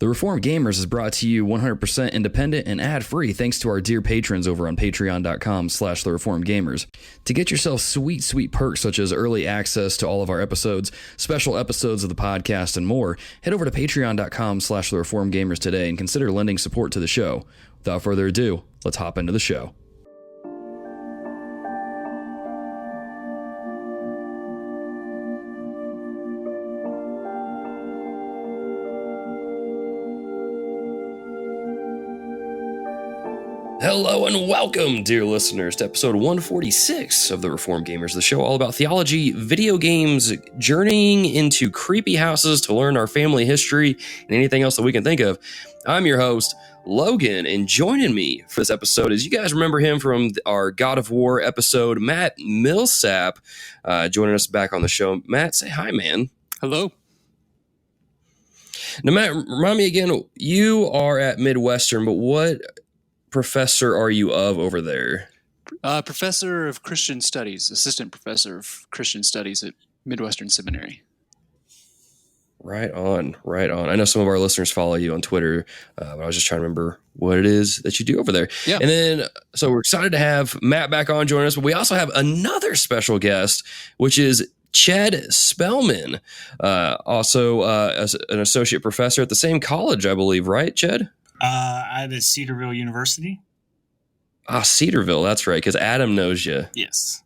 The Reformed Gamers is brought to you 100% independent and ad-free thanks to our dear patrons over on patreon.com/thereformedgamers. To get yourself sweet perks such as early access to all of our episodes, special episodes of the podcast, and more, head over to patreon.com/thereformedgamers today and consider lending support to the show. Without further ado, let's hop into the show. Hello and welcome, dear listeners, to episode 146 of The Reformed Gamers, the show all about theology, video games, journeying into creepy houses to learn our family history, and anything else that we can think of. I'm your host, Logan, and joining me for this episode is, you guys remember him from our God of War episode, Matt Millsap, joining us back on the show. Matt, say hi, man. Hello. Now, Matt, remind me again, you are at Midwestern, but what professor are you of over there? Professor of Christian Studies, assistant professor of Christian Studies at Midwestern Seminary. Right on. I know some of our listeners follow you on Twitter, but I was just trying to remember what it is that you do over there. Yeah. And then, so we're excited to have Matt back on joining us, but we also have another special guest, which is Ched Spellman, also as an associate professor at the same college, I believe, right, Ched? At Cedarville University. Cedarville, that's right, because Adam knows you. Yes.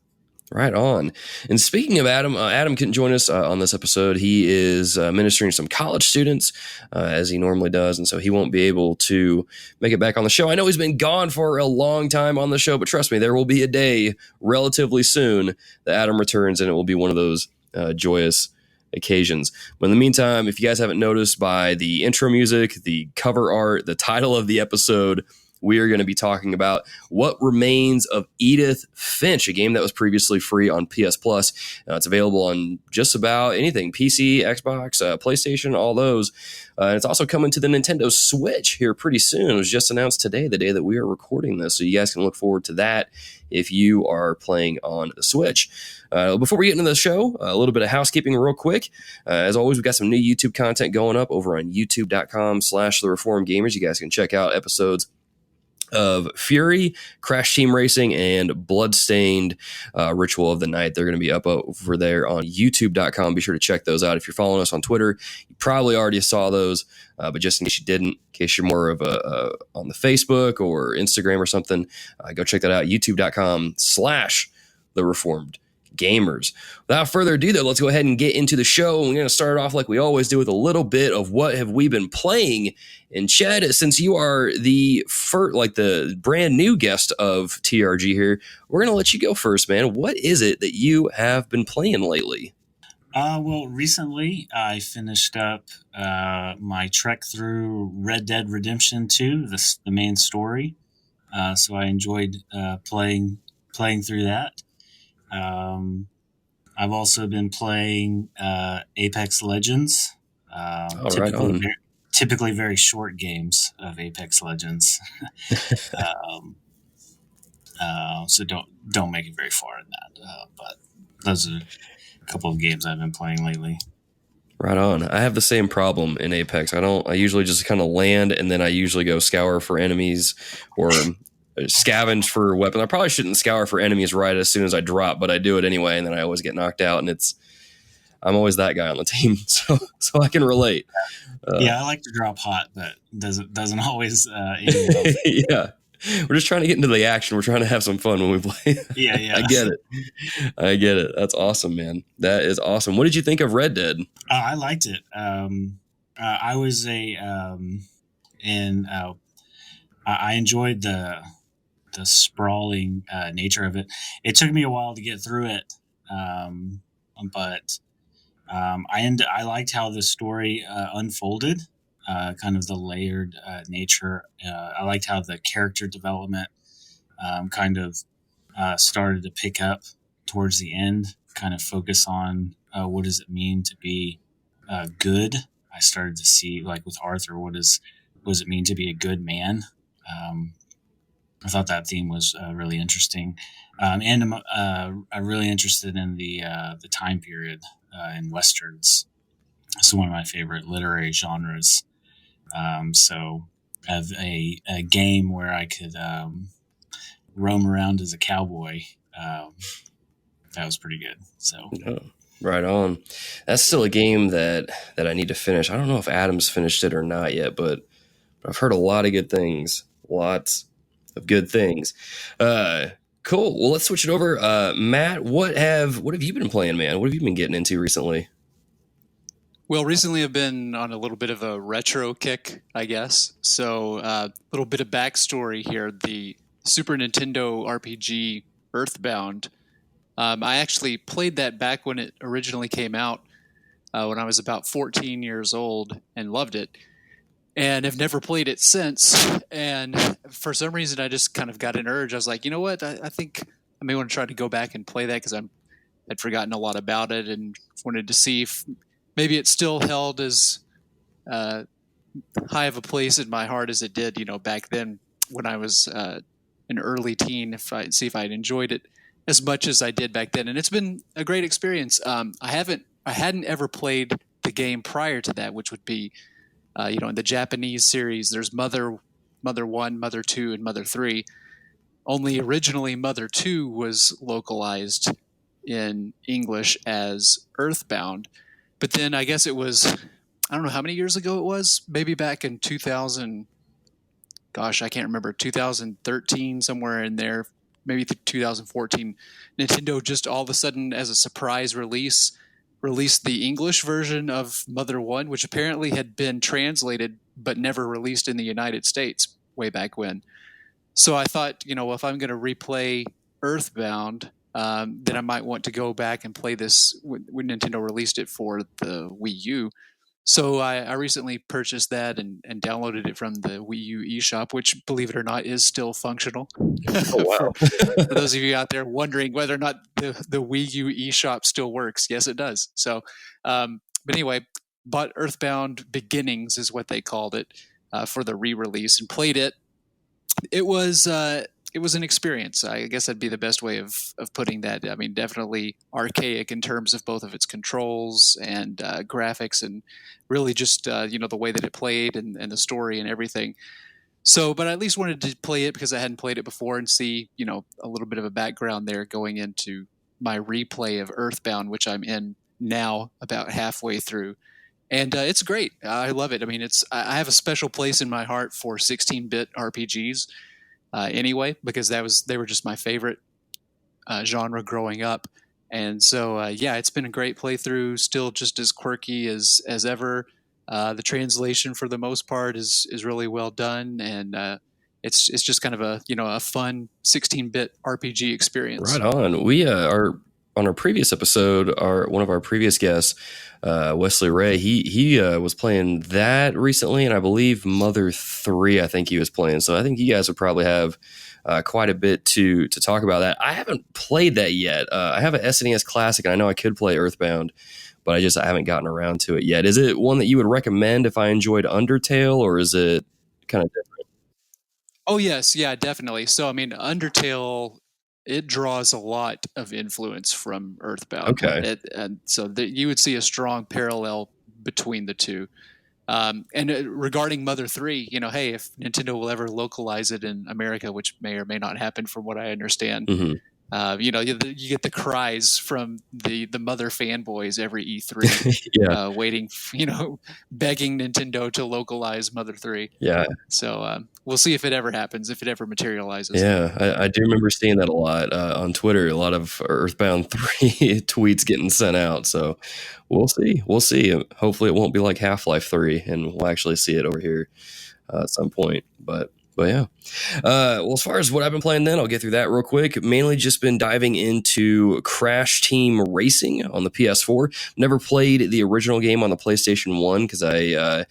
Right on. And speaking of Adam, Adam couldn't join us on this episode. He is ministering to some college students, as he normally does, and so he won't be able to make it back on the show. I know he's been gone for a long time on the show, but trust me, there will be a day relatively soon that Adam returns, and it will be one of those joyous occasions. But in the meantime, if you guys haven't noticed by the intro music, the cover art, the title of the episode, we are going to be talking about What Remains of Edith Finch, a game that was previously free on PS Plus. It's available on just about anything, PC, Xbox, PlayStation, all those. And it's also coming to the Nintendo Switch here pretty soon. It was just announced today, the day that we are recording this. So you guys can look forward to that if you are playing on the Switch. Before we get into the show, a little bit of housekeeping real quick. As always, we've got some new YouTube content going up over on youtube.com/thereformedgamers. You guys can check out episodes of Fury, Crash Team Racing, and Bloodstained Ritual of the Night. They're going to be up over there on youtube.com. Be sure to check those out. If you're following us on Twitter, you probably already saw those, but just in case you didn't, in case you're more of a on the Facebook or Instagram or something, go check that out, youtube.com/thereformed gamers. Without further ado, though, let's go ahead and get into the show. We're going to start off like we always do with a little bit of what have we been playing. And Ched, since you are the first, like the brand new guest of TRG here, we're going to let you go first, man. What is it that you have been playing lately? Well, recently I finished up my trek through Red Dead Redemption 2, the main story. So I enjoyed playing through that. I've also been playing Apex Legends, typically very short games of Apex Legends. So don't make it very far in that. But those are a couple of games I've been playing lately. Right on. I have the same problem in Apex. I usually just kind of land, and then I usually go scour for enemies or scavenge for weapons. I probably shouldn't scour for enemies right as soon as I drop, but I do it anyway, and then I always get knocked out, and I'm always that guy on the team, so I can relate. Yeah, I like to drop hot, but doesn't always end well. Yeah. We're just trying to get into the action. We're trying to have some fun when we play. Yeah. I get it. That's awesome, man. That is awesome. What did you think of Red Dead? I liked it. I was I enjoyed the sprawling nature of it. It took me a while to get through it, but I liked how the story unfolded, kind of the layered nature. I liked how the character development kind of started to pick up towards the end, kind of focus on what does it mean to be good. I started to see, like with Arthur, what does it mean to be a good man? I thought that theme was really interesting, and I'm really interested in the time period in westerns. It's one of my favorite literary genres, So of a game where I could roam around as a cowboy, that was pretty good. So right on. That's still a game that I need to finish. I don't know if Adam's finished it or not yet, but I've heard a lot of good things. Lots of good things. Cool. Well, let's switch it over. Matt, what have you been playing, man? What have you been getting into recently? Well, recently I've been on a little bit of a retro kick, I guess. So a little bit of backstory here. The Super Nintendo RPG Earthbound, I actually played that back when it originally came out, when I was about 14 years old, and loved it. And have never played it since. And for some reason, I just kind of got an urge. I was like, you know what? I think I may want to try to go back and play that because I'd forgotten a lot about it and wanted to see if maybe it still held as high of a place in my heart as it did, back then when I was an early teen. See if I'd enjoyed it as much as I did back then. And it's been a great experience. I hadn't ever played the game prior to that, which would be, in the Japanese series, there's Mother 1, Mother 2, and Mother 3. Only originally Mother 2 was localized in English as Earthbound. But then I guess it was, I don't know how many years ago it was, maybe back in 2000, gosh, I can't remember, 2013, somewhere in there, maybe 2014, Nintendo just all of a sudden, as a surprise released the English version of Mother 1, which apparently had been translated but never released in the United States way back when. So I thought, if I'm going to replay Earthbound, then I might want to go back and play this when Nintendo released it for the Wii U. So I recently purchased that and downloaded it from the Wii U eShop, which, believe it or not, is still functional. Oh, wow. for those of you out there wondering whether or not the Wii U eShop still works, yes, it does. So, but anyway, bought Earthbound Beginnings is what they called it for the re-release and played it. It was an experience. I guess that'd be the best way of putting that. I mean, definitely archaic in terms of both of its controls and graphics, and really just the way that it played and the story and everything. So, but I at least wanted to play it because I hadn't played it before and see a little bit of a background there going into my replay of Earthbound, which I'm in now about halfway through. And it's great. I love it. I mean, I have a special place in my heart for 16-bit RPGs. Anyway, because they were just my favorite genre growing up. And so, it's been a great playthrough, still just as quirky as ever. The translation for the most part is really well done. And it's just kind of a fun 16-bit RPG experience. Right on. We are on our previous episode, one of our previous guests, Wesley Ray, he was playing that recently, and I believe Mother 3, I think he was playing. So I think you guys would probably have quite a bit to talk about that. I haven't played that yet. I have an SNES Classic, and I know I could play Earthbound, but I haven't gotten around to it yet. Is it one that you would recommend if I enjoyed Undertale, or is it kind of different? Oh, yes. Yeah, definitely. So, I mean, Undertale, it draws a lot of influence from Earthbound. Okay. And so you would see a strong parallel between the two. And regarding Mother 3, hey, if Nintendo will ever localize it in America, which may or may not happen from what I understand, Mm-hmm. you get the cries from the Mother fanboys every E3, Yeah. waiting, begging Nintendo to localize Mother 3. Yeah. So we'll see if it ever happens, if it ever materializes. Yeah, I do remember seeing that a lot on Twitter. A lot of Earthbound 3 tweets getting sent out. So we'll see. We'll see. Hopefully it won't be like Half-Life 3, and we'll actually see it over here at some point. But yeah. Well, as far as what I've been playing then, I'll get through that real quick. Mainly just been diving into Crash Team Racing on the PS4. Never played the original game on the PlayStation 1 because I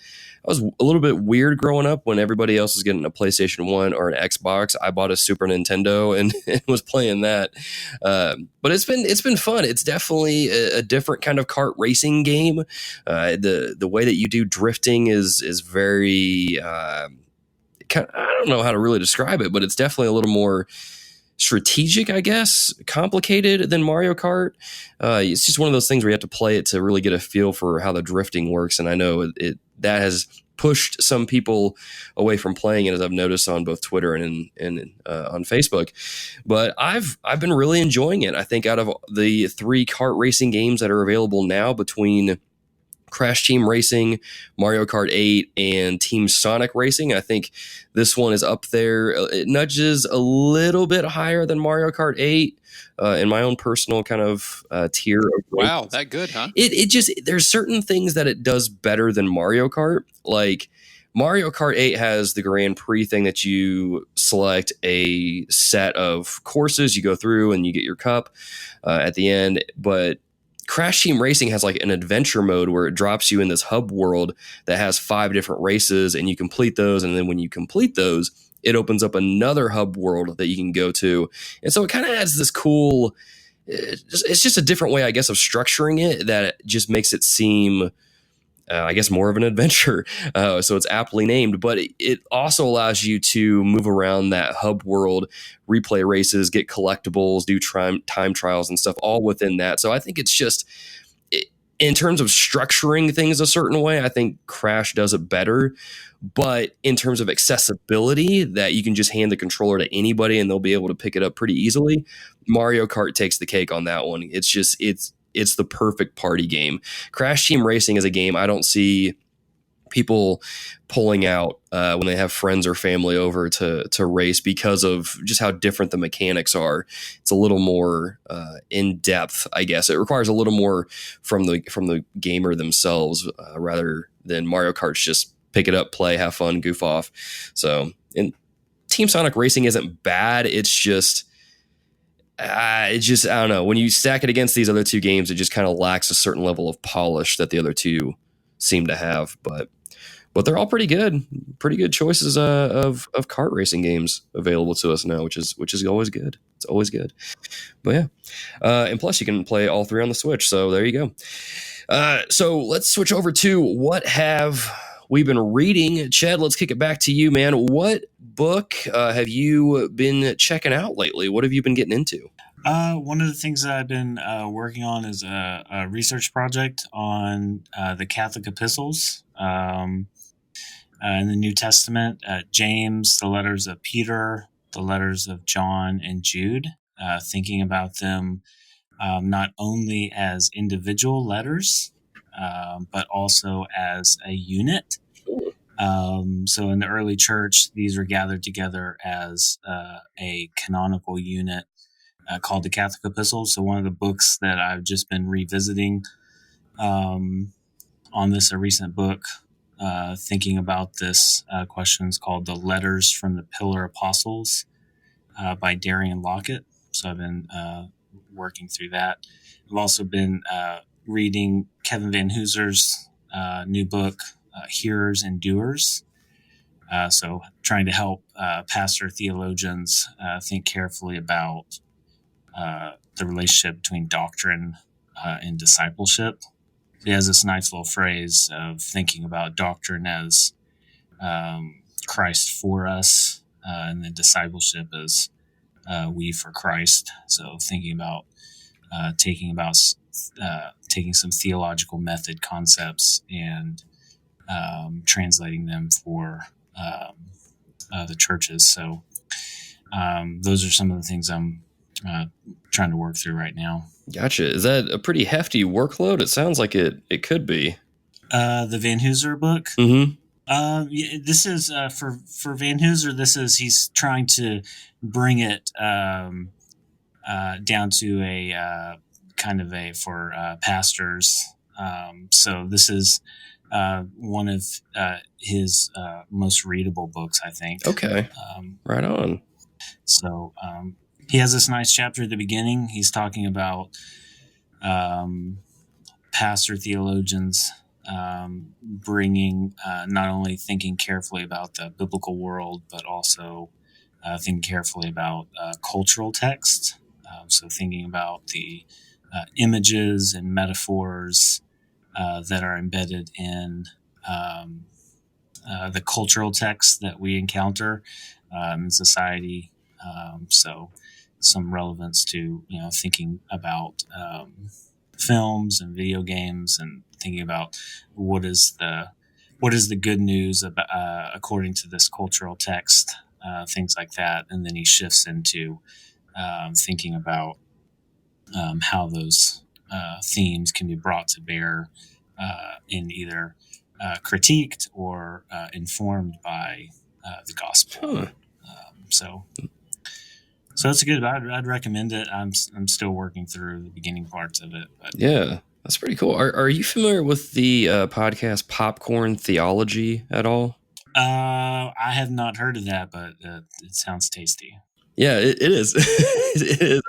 was a little bit weird growing up when everybody else was getting a PlayStation 1 or an Xbox. I bought a Super Nintendo and was playing that. But it's been fun. It's definitely a different kind of kart racing game. The way that you do drifting is very I don't know how to really describe it, but it's definitely a little more strategic, I guess, complicated than Mario Kart. It's just one of those things where you have to play it to really get a feel for how the drifting works. And I know that has pushed some people away from playing it, as I've noticed on both Twitter and on Facebook. But I've been really enjoying it. I think out of the 3 kart racing games that are available now, between Crash Team Racing, Mario Kart 8, and Team Sonic Racing, I think this one is up there. It nudges a little bit higher than Mario Kart 8 in my own personal kind of tier of races. Wow, that good, huh? It just, there's certain things that it does better than Mario Kart. Like Mario Kart 8 has the Grand Prix thing that you select a set of courses, you go through and you get your cup at the end. But Crash Team Racing has like an adventure mode where it drops you in this hub world that has 5 different races, and you complete those. And then when you complete those, it opens up another hub world that you can go to. And so it kind of adds this cool, it's just a different way, I guess, of structuring it that just makes it seem, I guess, more of an adventure. So it's aptly named, but it also allows you to move around that hub world, replay races, get collectibles, do time trials and stuff all within that. So I think it's just, in terms of structuring things a certain way, I think Crash does it better. But in terms of accessibility, that you can just hand the controller to anybody and they'll be able to pick it up pretty easily, Mario Kart takes the cake on that one. It's just, it's the perfect party game. Crash Team Racing is a game I don't see people pulling out when they have friends or family over to race, because of just how different the mechanics are. It's a little more in depth, I guess. It requires a little more from the gamer themselves rather than Mario Kart's just pick it up, play, have fun, goof off. So, and Team Sonic Racing isn't bad. It's just, I don't know. When you stack it against these other 2 games, it just kind of lacks a certain level of polish that the other 2 seem to have. But they're all pretty good choices of kart racing games available to us now, which is always good. It's always good. But yeah, and plus you can play all 3 on the Switch. So there you go. So let's switch over to what have we've been reading. Ched, let's kick it back to you, man. What book have you been checking out lately? What have you been getting into? One of the things that I've been working on is a research project on the Catholic epistles in the New Testament, James, the letters of Peter, the letters of John and Jude, thinking about them not only as individual letters, but also as a unit. So in the early church, these were gathered together as a canonical unit called the Catholic Epistles. So one of the books that I've just been revisiting on this, a recent book, thinking about this question is called The Letters from the Pillar Apostles by Darian Lockett. So I've been working through that. I've also been reading Kevin Van Hooser's new book, Hearers and Doers. So trying to help pastor theologians think carefully about the relationship between doctrine and discipleship. He has this nice little phrase of thinking about doctrine as Christ for us, and then discipleship as we for Christ. So thinking about taking some theological method concepts and translating them for the churches. So those are some of the things I'm trying to work through right now. Gotcha. Is that a pretty hefty workload? It sounds like it could be. The Van Hooser book? Mm-hmm. This is for Van Hooser. He's trying to bring it down to a kind of for pastors. So this is one of his most readable books, I think. Okay. Right on. So he has this nice chapter at the beginning. He's talking about pastor theologians bringing not only thinking carefully about the biblical world, but also thinking carefully about cultural text. So thinking about the images and metaphors that are embedded in the cultural texts that we encounter in society. So some relevance to, thinking about films and video games, and thinking about what is the what is the good news about, according to this cultural text, things like that. And then he shifts into thinking about how those themes can be brought to bear in either critiqued or informed by the gospel. Huh. So that's good. I'd recommend it. I'm still working through the beginning parts of it. But. Yeah, that's pretty cool. Are you familiar with the podcast Popcorn Theology at all? I have not heard of that, but it sounds tasty. Yeah, it is. It is.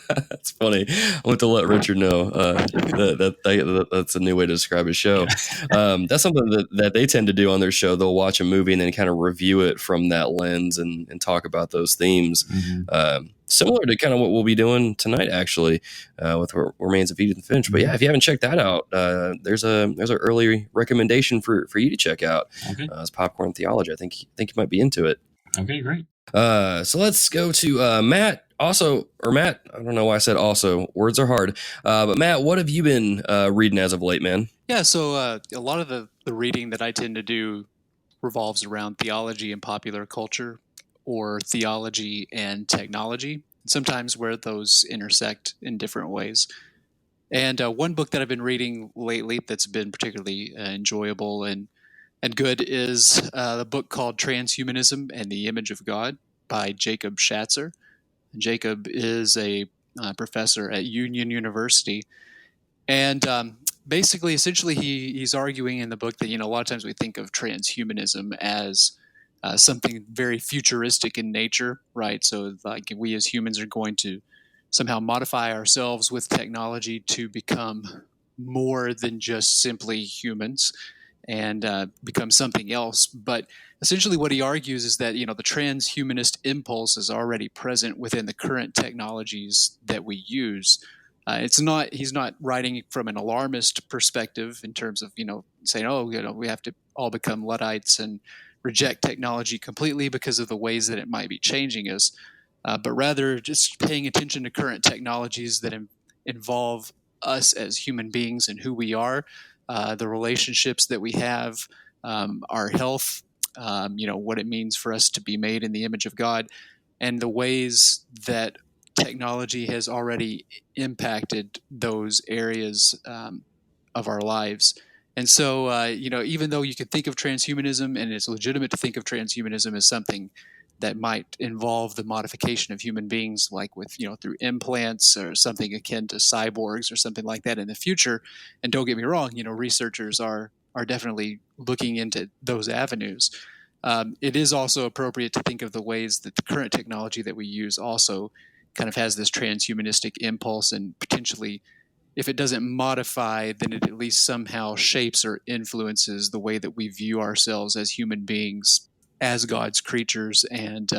That's funny. I want to let Richard know that's a new way to describe his show. That's something that they tend to do on their show. They'll watch a movie and then kind of review it from that lens and talk about those themes. Mm-hmm. Similar to kind of what we'll be doing tonight, actually, with Remains of Edith Finch. But yeah, if you haven't checked that out, there's an early recommendation for you to check out. Okay. It's Popcorn Theology. I think you might be into it. Okay, great. So let's go to Matt. Matt, I don't know why I said also. Words are hard. But Matt, what have you been reading as of late, man? Yeah, so a lot of the reading that I tend to do revolves around theology and popular culture, or theology and technology, sometimes where those intersect in different ways. And one book that I've been reading lately that's been particularly enjoyable and good is the book called Transhumanism and the Image of God by Jacob Schatzer. Jacob is a professor at Union University. And basically, essentially, he's arguing in the book that, a lot of times we think of transhumanism as something very futuristic in nature, right? So like we as humans are going to somehow modify ourselves with technology to become more than just simply humans and become something else. But essentially what he argues is that, the transhumanist impulse is already present within the current technologies that we use. He's not writing from an alarmist perspective in terms of, saying, we have to all become Luddites and reject technology completely because of the ways that it might be changing us, but rather just paying attention to current technologies that involve us as human beings and who we are, the relationships that we have, our health, what it means for us to be made in the image of God, and the ways that technology has already impacted those areas of our lives. And so, even though you could think of transhumanism, and it's legitimate to think of transhumanism as something that might involve the modification of human beings, like with, through implants or something akin to cyborgs or something like that in the future. And don't get me wrong, researchers are definitely looking into those avenues. It is also appropriate to think of the ways that the current technology that we use also kind of has this transhumanistic impulse, and potentially, if it doesn't modify, then it at least somehow shapes or influences the way that we view ourselves as human beings, as God's creatures, and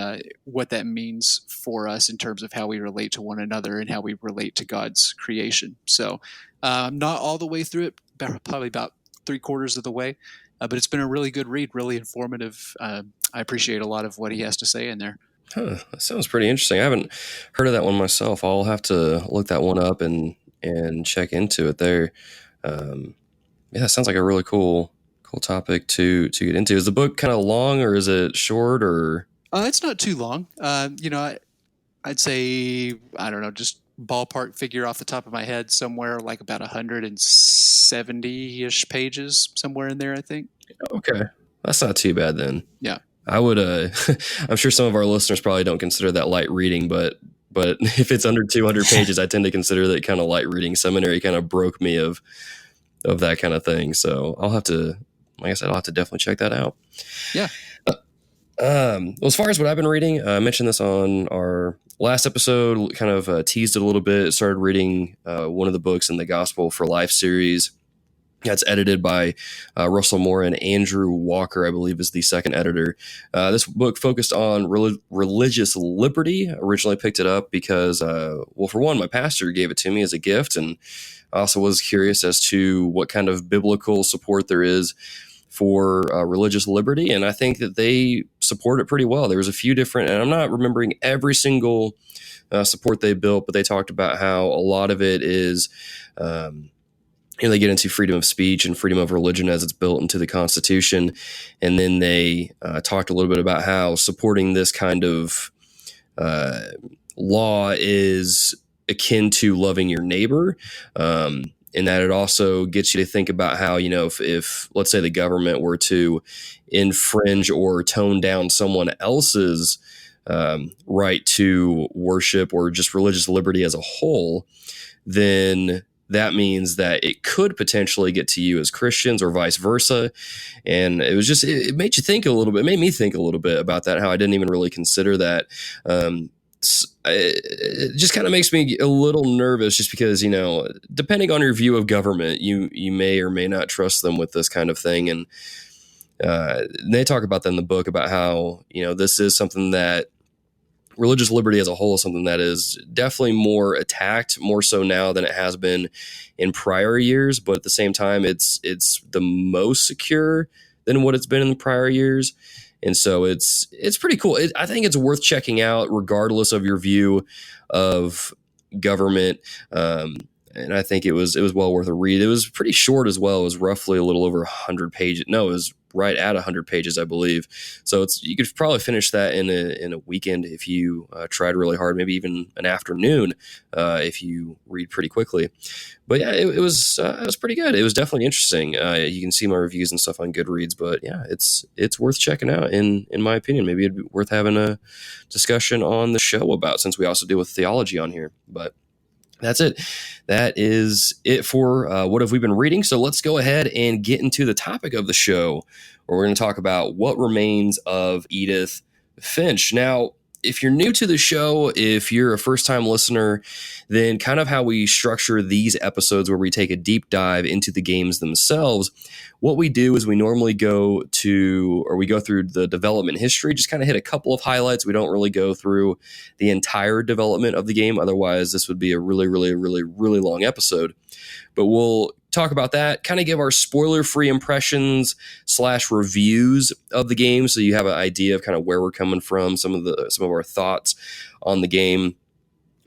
what that means for us in terms of how we relate to one another and how we relate to God's creation. So I'm not all the way through it, probably about 3/4 of the way, but it's been a really good read, really informative. I appreciate a lot of what he has to say in there. Huh, that sounds pretty interesting. I haven't heard of that one myself. I'll have to look that one up and check into it there. Yeah, it sounds like a really cool topic to get into. Is the book kind of long, or is it short, or? It's not too long. I'd say, I don't know, just ballpark figure off the top of my head, somewhere like about 170-ish pages, somewhere in there, I think. Okay, that's not too bad then. Yeah. I would, I'm sure some of our listeners probably don't consider that light reading, but if it's under 200 pages, I tend to consider that kind of light reading. Seminary kind of broke me of that kind of thing. So I'll have to, like I said, I'll have to definitely check that out. Yeah. Well, as far as what I've been reading, I mentioned this on our last episode, kind of teased it a little bit. Started reading one of the books in the Gospel for Life series. That's edited by Russell Moore and Andrew Walker, I believe, is the second editor. This book focused on religious liberty. I originally picked it up because, for one, my pastor gave it to me as a gift, and I also was curious as to what kind of biblical support there is for religious liberty, and I think that they support it pretty well. There was a few different, and I'm not remembering every single support they built, but they talked about how a lot of it is they get into freedom of speech and freedom of religion as it's built into the Constitution. And then they talked a little bit about how supporting this kind of law is akin to loving your neighbor, and that it also gets you to think about how, if let's say the government were to infringe or tone down someone else's right to worship or just religious liberty as a whole, then that means that it could potentially get to you as Christians or vice versa. And it was just, it made you think a little bit, it made me think a little bit about that, how I didn't even really consider that. It just kind of makes me a little nervous just because, depending on your view of government, you may or may not trust them with this kind of thing. And they talk about that in the book about how, this is something that religious liberty as a whole is something that is definitely more attacked, more so now than it has been in prior years. But at the same time, it's the most secure than what it's been in the prior years. And so it's pretty cool. I think it's worth checking out regardless of your view of government. And I think it was well worth a read. It was pretty short as well. It was roughly a little over 100 pages. No, it was right at 100 pages, I believe. So you could probably finish that in a weekend if you tried really hard, maybe even an afternoon if you read pretty quickly. But yeah, it was pretty good. It was definitely interesting. You can see my reviews and stuff on Goodreads, but yeah, it's worth checking out in my opinion. Maybe it'd be worth having a discussion on the show about, since we also deal with theology on here. But that's it. That is it for what have we been reading. So let's go ahead and get into the topic of the show, where we're going to talk about What Remains of Edith Finch. Now, if you're new to the show, if you're a first-time listener, then kind of how we structure these episodes where we take a deep dive into the games themselves, what we do is we normally go through the development history, just kind of hit a couple of highlights. We don't really go through the entire development of the game. Otherwise, this would be a really, really, really, really long episode. But we'll talk about that, kind of give our spoiler-free impressions / reviews of the game, so you have an idea of kind of where we're coming from, some of our thoughts on the game.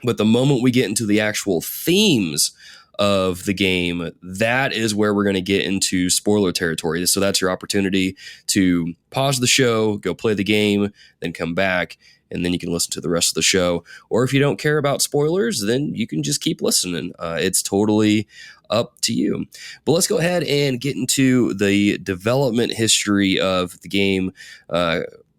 But the moment we get into the actual themes of the game, that is where we're going to get into spoiler territory. So that's your opportunity to pause the show, go play the game, then come back, and then you can listen to the rest of the show. Or if you don't care about spoilers, then you can just keep listening. It's totally up to you. But let's go ahead and get into the development history of the game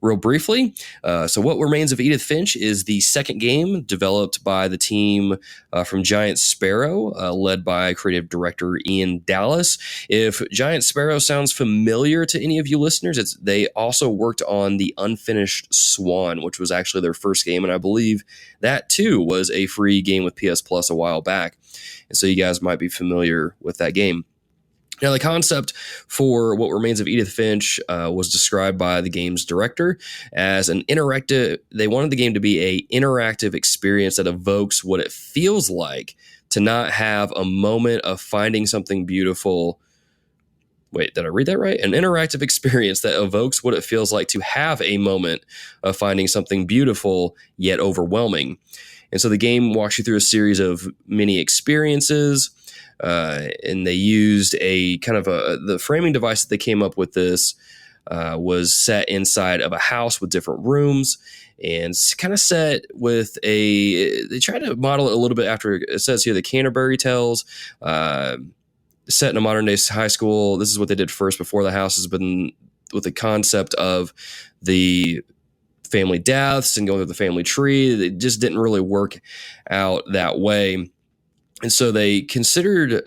real briefly. So What Remains of Edith Finch is the second game developed by the team from Giant Sparrow, led by creative director Ian Dallas. If Giant Sparrow sounds familiar to any of you listeners, they also worked on The Unfinished Swan, which was actually their first game, and I believe that too was a free game with PS Plus a while back. And so you guys might be familiar with that game. Now, the concept for What Remains of Edith Finch was described by the game's director as an interactive. They wanted the game to be an interactive experience that evokes what it feels like to not have a moment of finding something beautiful. Wait, did I read that right? An interactive experience that evokes what it feels like to have a moment of finding something beautiful yet overwhelming. And so the game walks you through a series of mini experiences. And they used a kind of the framing device that they came up with. This was set inside of a house with different rooms, and kind of set with they tried to model it a little bit after, it says here, the Canterbury Tales, set in a modern day high school. This is what they did first before the house has been, with the concept of the family deaths and going through the family tree. It just didn't really work out that way. And so they considered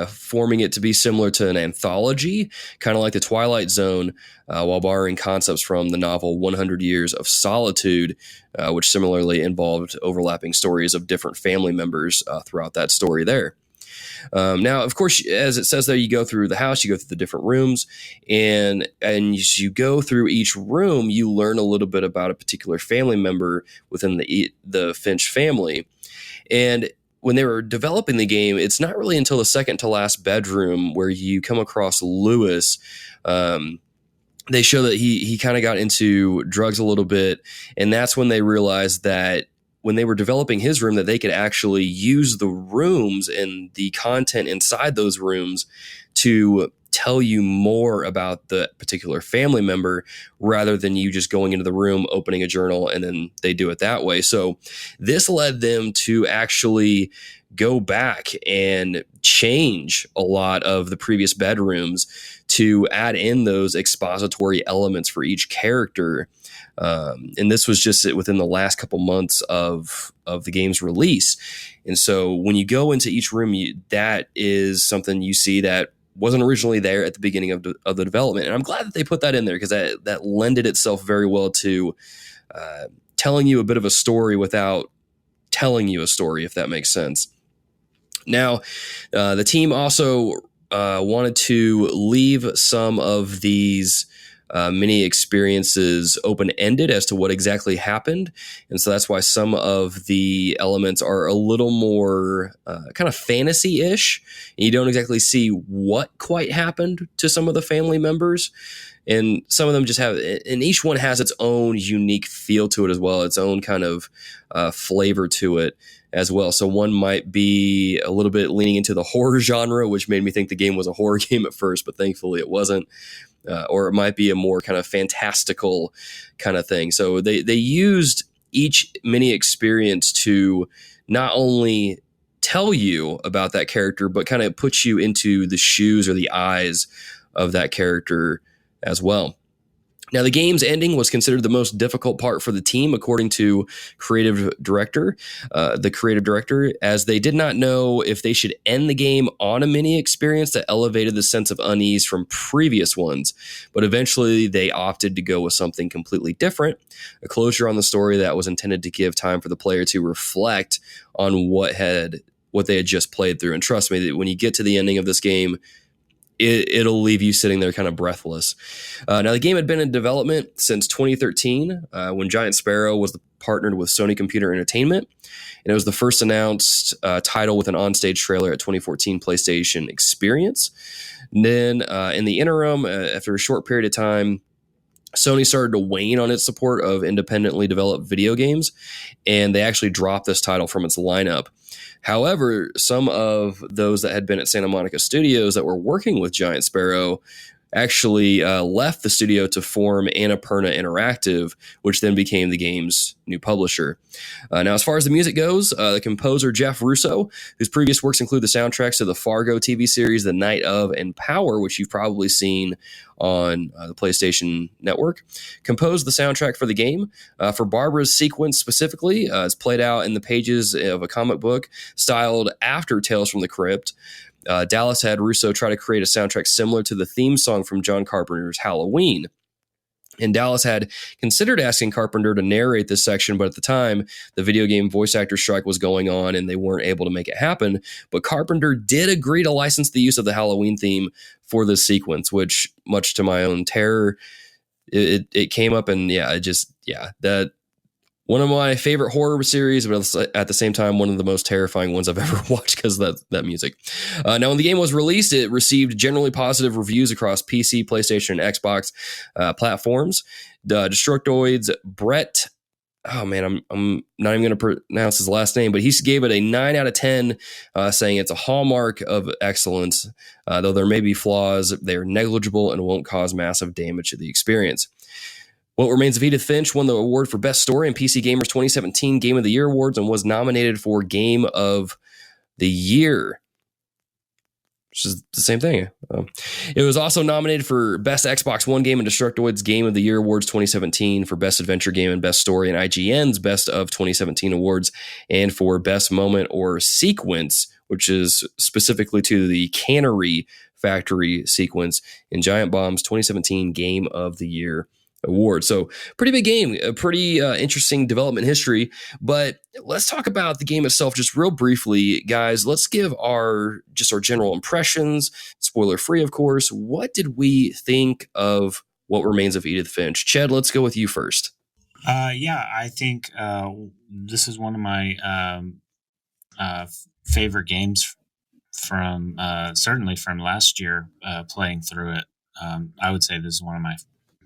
forming it to be similar to an anthology, kind of like the Twilight Zone, while borrowing concepts from the novel 100 Years of Solitude, which similarly involved overlapping stories of different family members throughout that story there. Now, of course, as it says there, you go through the house, you go through the different rooms, and as you go through each room, you learn a little bit about a particular family member within the Finch family. And when they were developing the game, it's not really until the second to last bedroom where you come across Lewis. They show that he kind of got into drugs a little bit, and that's when they realized that when they were developing his room, that they could actually use the rooms and the content inside those rooms to tell you more about the particular family member rather than you just going into the room, opening a journal, and then they do it that way. So this led them to actually go back and change a lot of the previous bedrooms to add in those expository elements for each character. And this was just within the last couple months of the game's release. And so when you go into each room, that is something you see that wasn't originally there at the beginning of the development. And I'm glad that they put that in there, because that lended itself very well to telling you a bit of a story without telling you a story, if that makes sense. Now, the team also wanted to leave some of these mini experiences open-ended as to what exactly happened. And so that's why some of the elements are a little more kind of fantasy-ish. And you don't exactly see what quite happened to some of the family members. And some of them just have, and each one has its own unique feel to it as well, its own kind of flavor to it as well. So one might be a little bit leaning into the horror genre, which made me think the game was a horror game at first, but thankfully it wasn't. Or it might be a more kind of fantastical kind of thing. So they used each mini experience to not only tell you about that character, but kind of put you into the shoes or the eyes of that character as well. Now, the game's ending was considered the most difficult part for the team, according to the creative director, as they did not know if they should end the game on a mini experience that elevated the sense of unease from previous ones. But eventually, they opted to go with something completely different, a closure on the story that was intended to give time for the player to reflect on what they had just played through. And trust me, that when you get to the ending of this game, it'll leave you sitting there kind of breathless. Now, the game had been in development since 2013 when Giant Sparrow was partnered with Sony Computer Entertainment. And it was the first announced title with an onstage trailer at 2014 PlayStation Experience. And then in the interim, after a short period of time, Sony started to wane on its support of independently developed video games, and they actually dropped this title from its lineup. However, some of those that had been at Santa Monica Studios that were working with Giant Sparrow actually left the studio to form Annapurna Interactive, which then became the game's new publisher. Now, as far as the music goes, the composer Jeff Russo, whose previous works include the soundtracks to the Fargo TV series, The Night of, and Power, which you've probably seen on the PlayStation Network, composed the soundtrack for the game. For Barbara's sequence specifically, it's played out in the pages of a comic book styled after Tales from the Crypt. Dallas had Russo try to create a soundtrack similar to the theme song from John Carpenter's Halloween. And Dallas had considered asking Carpenter to narrate this section, but at the time, the video game voice actor strike was going on and they weren't able to make it happen. But Carpenter did agree to license the use of the Halloween theme for this sequence, which, much to my own terror, it came up, and that one of my favorite horror series, but at the same time, one of the most terrifying ones I've ever watched because of that music. Now, when the game was released, it received generally positive reviews across PC, PlayStation, and Xbox platforms. Destructoid's Brett, I'm not even going to pronounce his last name, but he gave it a 9 out of 10, saying it's a hallmark of excellence. Though there may be flaws, they are negligible and won't cause massive damage to the experience. What Remains of Edith Finch won the award for Best Story in PC Gamer's 2017 Game of the Year Awards and was nominated for Game of the Year, which is the same thing. It was also nominated for Best Xbox One Game in Destructoid's Game of the Year Awards 2017, for Best Adventure Game and Best Story in IGN's Best of 2017 Awards, and for Best Moment or Sequence, which is specifically to the Cannery Factory sequence in Giant Bomb's 2017 Game of the Year Award. So pretty big game, a pretty interesting development history. But let's talk about the game itself just real briefly, guys. Let's give our general impressions, spoiler free, of course. What did we think of What Remains of Edith Finch? Ched, let's go with you first. I think this is one of my favorite games from certainly from last year. Playing through it, I would say this is one of my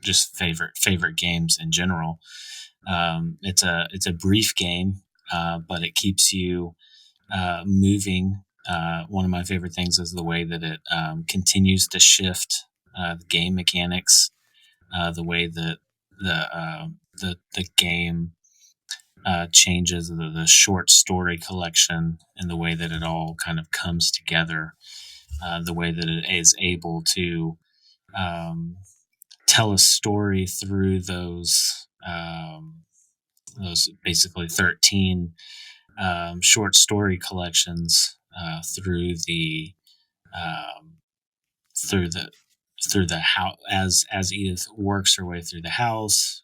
just favorite games in general. It's a brief game. but it keeps you moving. One of my favorite things is the way that it continues to shift the game mechanics, the way that the game changes, the short story collection, and the way that it all kind of comes together, the way that it is able to tell a story through those basically 13 short story collections through the house as Edith works her way through the house.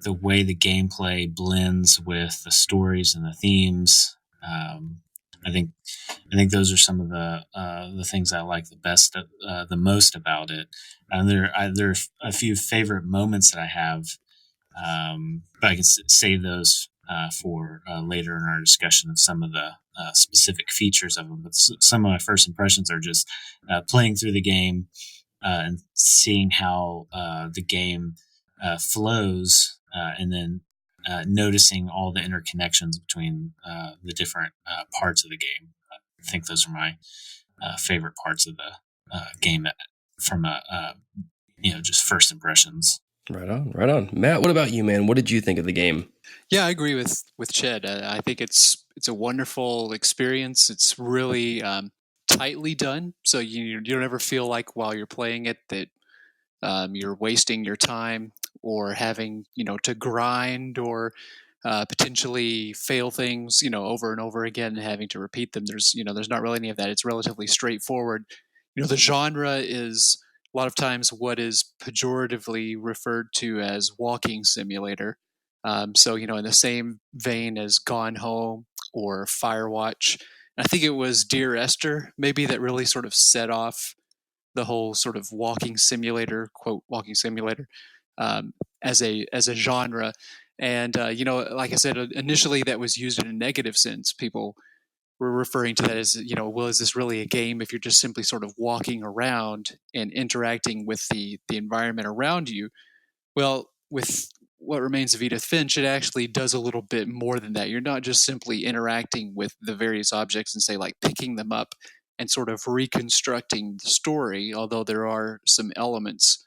The way the gameplay blends with the stories and the themes. I think those are some of the things I like the most about it. And there are a few favorite moments that I have, but I can save those for later in our discussion of some of the specific features of them. But some of my first impressions are just playing through the game and seeing how the game flows, and then noticing all the interconnections between the different parts of the game. I think those are my favorite parts of the game from just first impressions. Right on, right on. Matt, what about you, man? What did you think of the game? Yeah, I agree with Ched. I think it's a wonderful experience. It's really tightly done, so you don't ever feel like while you're playing it that you're wasting your time or having to grind or potentially fail things over and over again and having to repeat them. There's not really any of that. It's relatively straightforward. The genre is a lot of times what is pejoratively referred to as walking simulator. So in the same vein as Gone Home or Firewatch. I think it was Dear Esther maybe that really sort of set off the whole sort of walking simulator, quote, walking simulator, as a genre. And, like I said, initially that was used in a negative sense. People were referring to that as, well, is this really a game if you're just simply sort of walking around and interacting with the environment around you? Well, with What Remains of Edith Finch, it actually does a little bit more than that. You're not just simply interacting with the various objects and say like picking them up and sort of reconstructing the story, although there are some elements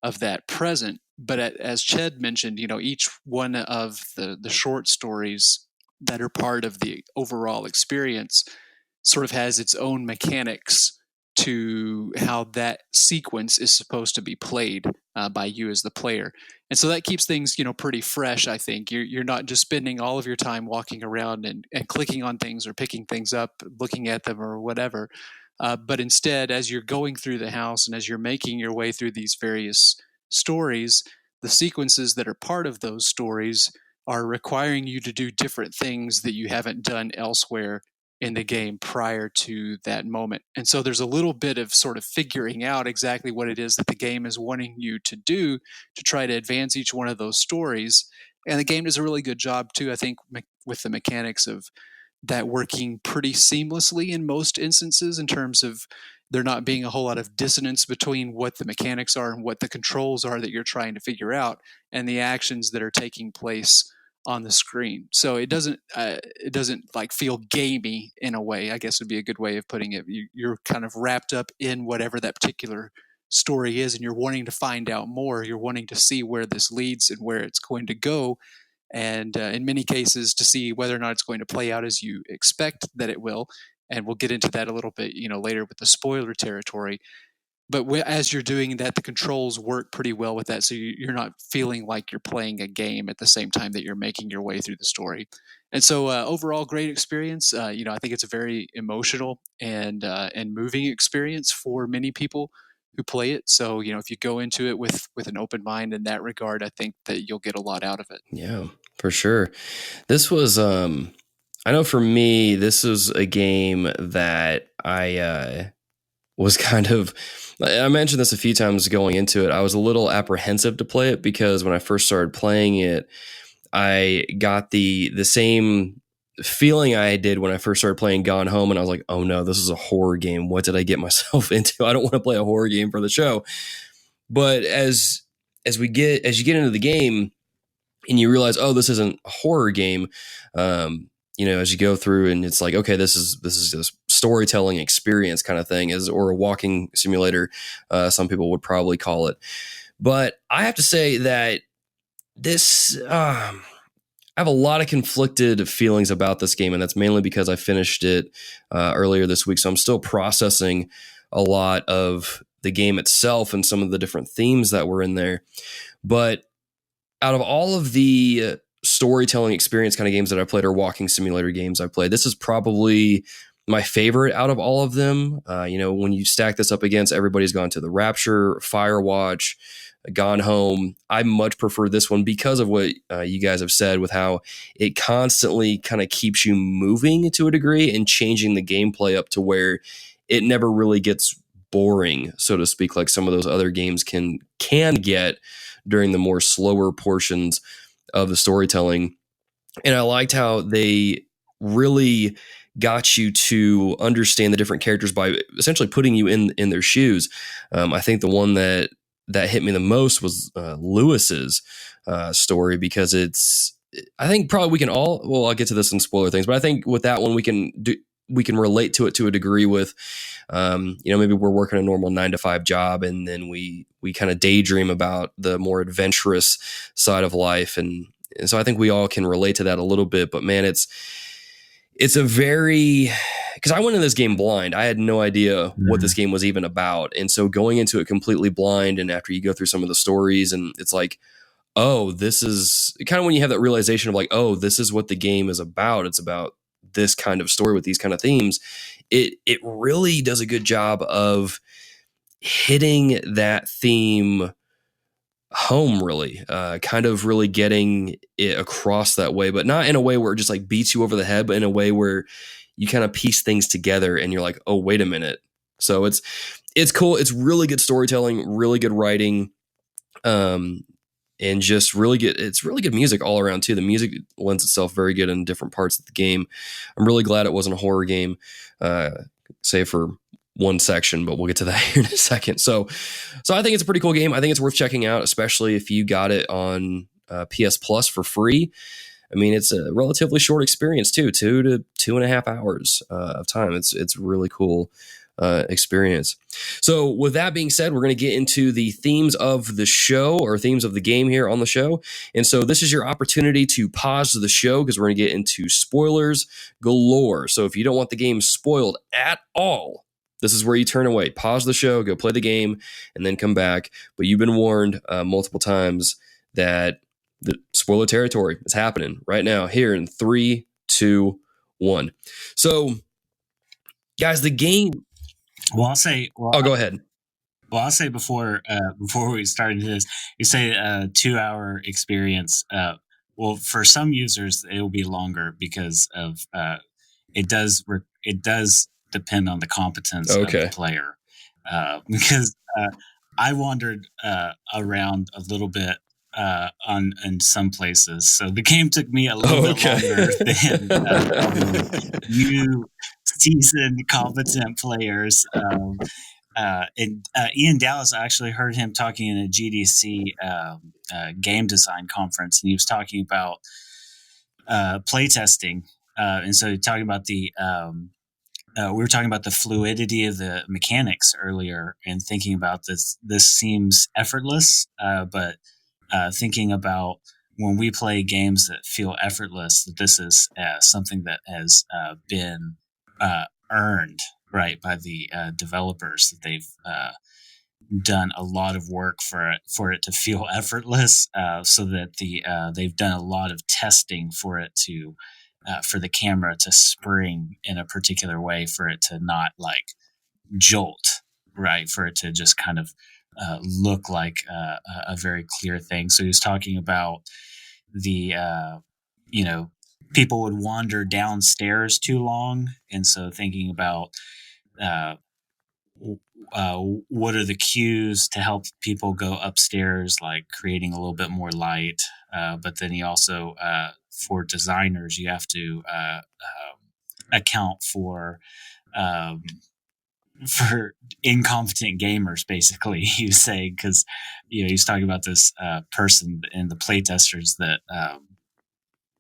of that present. But as Ched mentioned, each one of the short stories that are part of the overall experience sort of has its own mechanics to how that sequence is supposed to be played by you as the player. And so that keeps things, pretty fresh, I think. You're not just spending all of your time walking around and clicking on things or picking things up, looking at them or whatever. But instead, as you're going through the house and as you're making your way through these various stories, the sequences that are part of those stories are requiring you to do different things that you haven't done elsewhere in the game prior to that moment. And so there's a little bit of sort of figuring out exactly what it is that the game is wanting you to do to try to advance each one of those stories. And the game does a really good job too, I think, with the mechanics of that working pretty seamlessly in most instances, in terms of there not being a whole lot of dissonance between what the mechanics are and what the controls are that you're trying to figure out and the actions that are taking place on the screen. So it doesn't like feel gamey in a way, I guess would be a good way of putting it. You're kind of wrapped up in whatever that particular story is, and you're wanting to find out more. You're wanting to see where this leads and where it's going to go. And in many cases to see whether or not it's going to play out as you expect that it will. And we'll get into that a little bit, later with the spoiler territory. But as you're doing that, the controls work pretty well with that. So you're not feeling like you're playing a game at the same time that you're making your way through the story. And so overall, great experience. I think it's a very emotional and moving experience for many people who play it. So, if you go into it with an open mind in that regard, I think that you'll get a lot out of it. Yeah, for sure. This was, I know for me, this was a game that I was kind of, I mentioned this a few times going into it. I was a little apprehensive to play it because when I first started playing it, I got the same feeling I did when I first started playing Gone Home, and I was like, oh no, this is a horror game. What did I get myself into? I don't want to play a horror game for the show. But as you get into the game, and you realize, oh, this isn't a horror game. As you go through, and it's like, okay, this is a storytelling experience kind of thing, or a walking simulator. Some people would probably call it. But I have to say that this, I have a lot of conflicted feelings about this game, and that's mainly because I finished it earlier this week. So I'm still processing a lot of the game itself and some of the different themes that were in there. But out of all of the storytelling experience kind of games that I played, or walking simulator games I played, this is probably my favorite out of all of them. When you stack this up against Everybody's Gone to the Rapture, Firewatch, Gone Home, I much prefer this one because of what you guys have said with how it constantly kind of keeps you moving to a degree and changing the gameplay up to where it never really gets boring, so to speak, like some of those other games can get during the more slower portions of the storytelling. And I liked how they really got you to understand the different characters by essentially putting you in their shoes. I think the one that hit me the most was Lewis's story, because I think probably we can all, well, I'll get to this in spoiler things, but I think with that one we can relate to it to a degree with, maybe we're working a normal 9-to-5 job, and then we kind of daydream about the more adventurous side of life. And so I think we all can relate to that a little bit, but man, it's a very, because I went in this game blind. I had no idea what this game was even about. And so going into it completely blind, and after you go through some of the stories, and it's like, oh, this is kind of when you have that realization of like, oh, this is what the game is about. It's about this kind of story with these kind of themes. It really does a good job of hitting that theme home, really, kind of really getting it across that way, but not in a way where it just like beats you over the head, but in a way where you kind of piece things together and you're like, oh, wait a minute. So it's cool. It's really good storytelling, really good writing, and just really good. It's really good music all around too. The music lends itself very good in different parts of the game. I'm really glad it wasn't a horror game, save for one section, but we'll get to that here in a second. So I think it's a pretty cool game. I think it's worth checking out, especially if you got it on PS Plus for free. I mean, it's a relatively short experience too, 2 to 2.5 hours of time. It's really cool experience. So with that being said, we're going to get into the themes of the show, or themes of the game here on the show. And so this is your opportunity to pause the show, because we're going to get into spoilers galore. So if you don't want the game spoiled at all, this is where you turn away, pause the show, go play the game, and then come back. But you've been warned multiple times that the spoiler territory is happening right now, here in 3, 2, 1. So, guys, the game. Well, I'll say. Well, oh, go ahead. Well, I'll say before we started this, you say a 2-hour experience. Well, for some users, it will be longer because of it does depend on the competence of the player. Because I wandered around a little bit in some places, so the game took me a little bit longer than you seasoned, competent players. And Ian Dallas, I actually heard him talking in a GDC game design conference, and he was talking about playtesting. And so talking about the we were talking about the fluidity of the mechanics earlier, and thinking about this seems effortless, but thinking about when we play games that feel effortless, that this is something that has been earned, right, by the developers, that they've done a lot of work for it to feel effortless, so that they've done a lot of testing for it to for the camera to spring in a particular way, for it to not like jolt, right, for it to just kind of look like a very clear thing. So he was talking about the people would wander downstairs too long, and so thinking about what are the cues to help people go upstairs, like creating a little bit more light. But then he also, for designers, you have to account for for incompetent gamers, basically. He was saying, because he's talking about this person and the playtesters that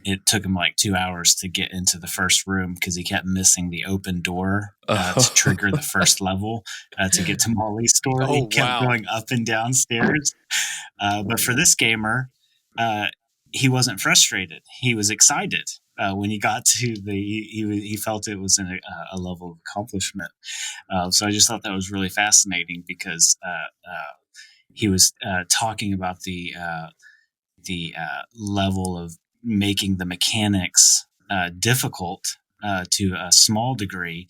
it took him like 2 hours to get into the first room because he kept missing the open door to trigger the first level to get to Molly's story. Oh, he kept wow. going up and down stairs. But for this gamer, he wasn't frustrated. He was excited when he got to he felt it was in a level of accomplishment. So I just thought that was really fascinating because he was talking about the level of making the mechanics difficult to a small degree,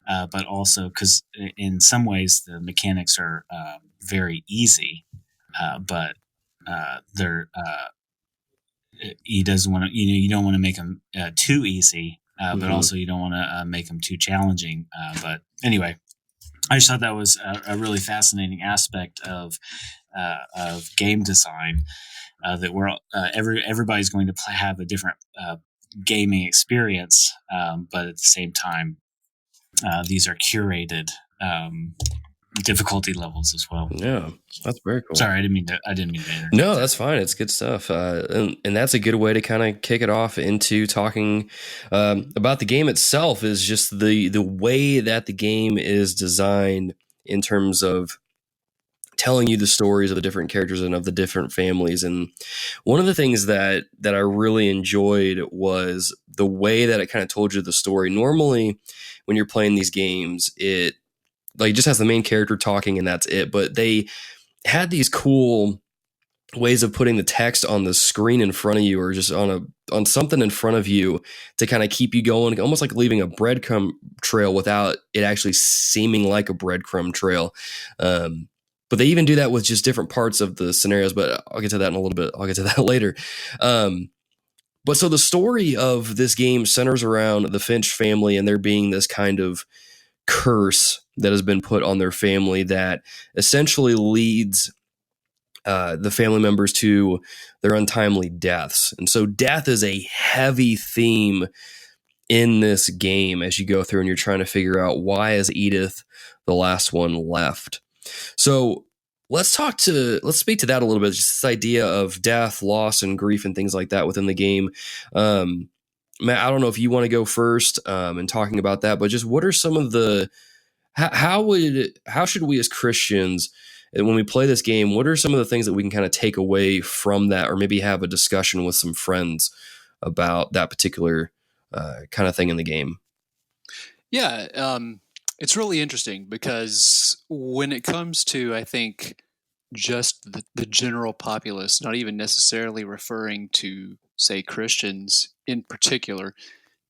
but also because in some ways the mechanics are very easy, but they're he doesn't want to. You don't want to make them too easy, but also you don't want to make them too challenging. But anyway, I just thought that was a really fascinating aspect of game design. That we're everybody's going to have a different gaming experience, but at the same time, these are curated difficulty levels as well. Yeah, that's very cool. Sorry, I didn't mean to interrupt. No, that's fine. It's good stuff, and that's a good way to kind of kick it off into talking about the game itself. Is just the way that the game is designed in terms of telling you the stories of the different characters and of the different families. And one of the things that I really enjoyed was the way that it kind of told you the story. Normally, when you're playing these games, it just has the main character talking and that's it. But they had these cool ways of putting the text on the screen in front of you, or just on something in front of you, to kind of keep you going, almost like leaving a breadcrumb trail without it actually seeming like a breadcrumb trail. But they even do that with just different parts of the scenarios, but I'll get to that in a little bit. I'll get to that later. But so the story of this game centers around the Finch family and there being this kind of curse that has been put on their family that essentially leads the family members to their untimely deaths. And so death is a heavy theme in this game as you go through and you're trying to figure out, why is Edith the last one left? So let's speak to that a little bit. Just this idea of death, loss, and grief and things like that within the game. Matt, I don't know if you want to go first in talking about that, but just what are some of the, how should we as Christians, when we play this game, what are some of the things that we can kind of take away from that, or maybe have a discussion with some friends about that particular kind of thing in the game? Yeah, it's really interesting because when it comes to, I think, just the general populace, not even necessarily referring to, say, Christians in particular,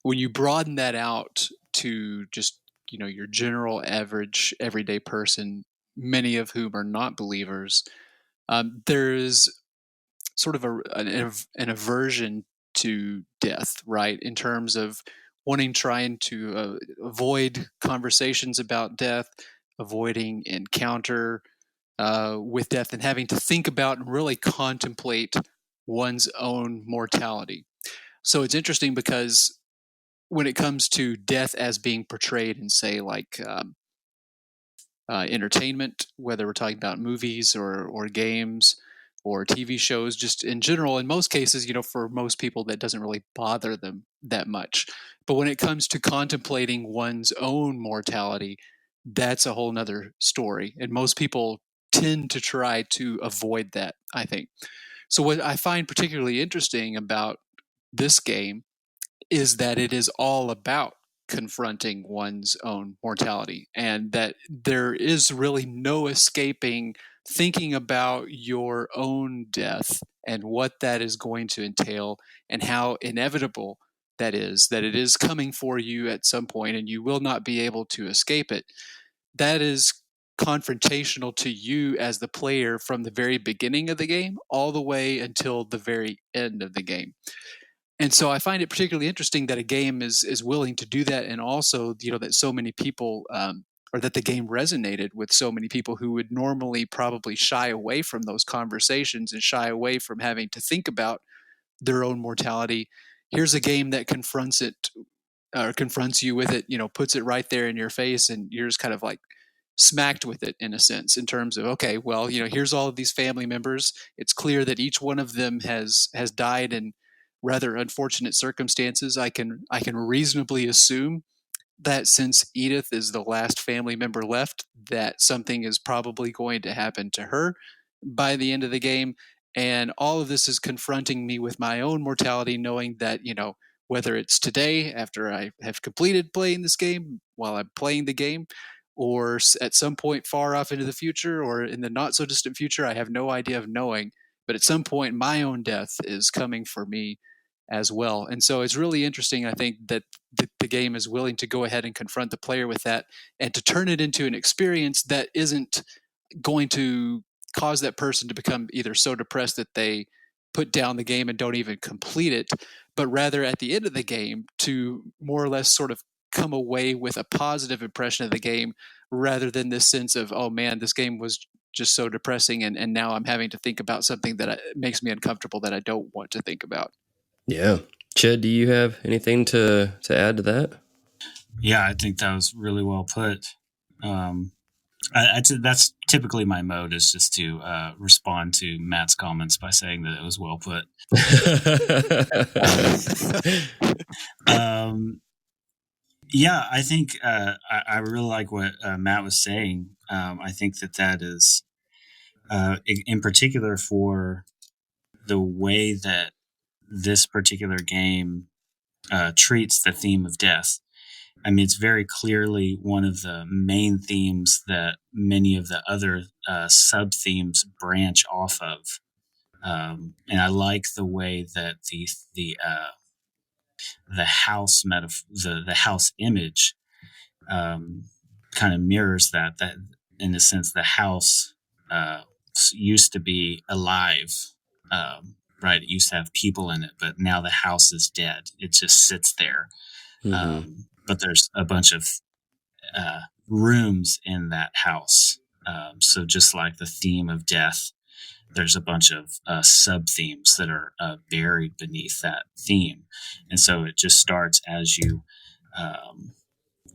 when you broaden that out to just, your general average everyday person, many of whom are not believers, there's sort of an aversion to death, right? In terms of trying to avoid conversations about death, avoiding encounter with death, and having to think about and really contemplate one's own mortality. So it's interesting because when it comes to death as being portrayed in, say, like entertainment, whether we're talking about movies or games or TV shows, just in general, in most cases, for most people, that doesn't really bother them that much. But when it comes to contemplating one's own mortality, that's a whole nother story. And most people tend to try to avoid that, I think. So what I find particularly interesting about this game is that it is all about confronting one's own mortality, and that there is really no escaping thinking about your own death and what that is going to entail, and how inevitable that it is coming for you at some point and you will not be able to escape it. That is confrontational to you as the player from the very beginning of the game all the way until the very end of the game. And so I find it particularly interesting that a game is willing to do that, and also, that so many people, or that the game resonated with so many people who would normally probably shy away from those conversations and shy away from having to think about their own mortality. Here's a game that confronts it, or confronts you with it, puts it right there in your face, and you're just kind of like smacked with it in a sense, in terms of, okay, well, here's all of these family members. It's clear that each one of them has died in rather unfortunate circumstances. I can reasonably assume that since Edith is the last family member left, that something is probably going to happen to her by the end of the game. And all of this is confronting me with my own mortality, knowing that, whether it's today after I have completed playing this game while I'm playing the game, or at some point far off into the future, or in the not so distant future, I have no idea of knowing. But at some point, my own death is coming for me as well. And so it's really interesting, I think, that the game is willing to go ahead and confront the player with that, and to turn it into an experience that isn't going to cause that person to become either so depressed that they put down the game and don't even complete it, but rather at the end of the game to more or less sort of come away with a positive impression of the game, rather than this sense of, oh man, this game was just so depressing, and now I'm having to think about something that makes me uncomfortable that I don't want to think about. Yeah. Ched, do you have anything to add to that? Yeah, I think that was really well put. That's typically my mode, is just to respond to Matt's comments by saying that it was well put. Yeah, I think I really like what Matt was saying. I think that is, in particular, for the way that this particular game treats the theme of death. I mean, it's very clearly one of the main themes that many of the other sub-themes branch off of. And I like the way that the house the house image kind of mirrors that in a sense the house used to be alive, right? It used to have people in it, but now the house is dead. It just sits there. Mm-hmm. But there's a bunch of rooms in that house. So just like the theme of death, there's a bunch of sub-themes that are buried beneath that theme. And so it just starts as you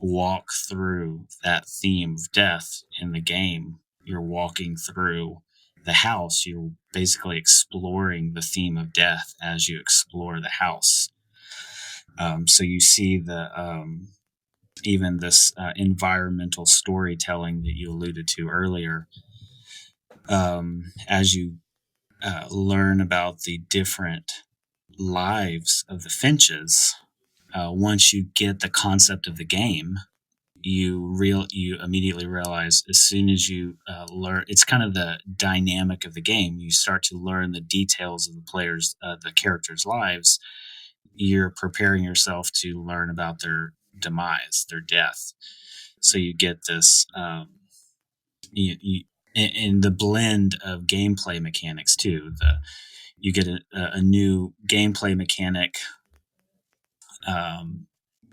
walk through that theme of death in the game. You're walking through the house. You're basically exploring the theme of death as you explore the house. So you see even this environmental storytelling that you alluded to earlier, as you learn about the different lives of the Finches. Once you get the concept of the game, you immediately realize, as soon as you learn, it's kind of the dynamic of the game. You start to learn the details of the characters' lives. You're preparing yourself to learn about their demise, their death. So you get this, in the blend of gameplay mechanics too. You get a new gameplay mechanic,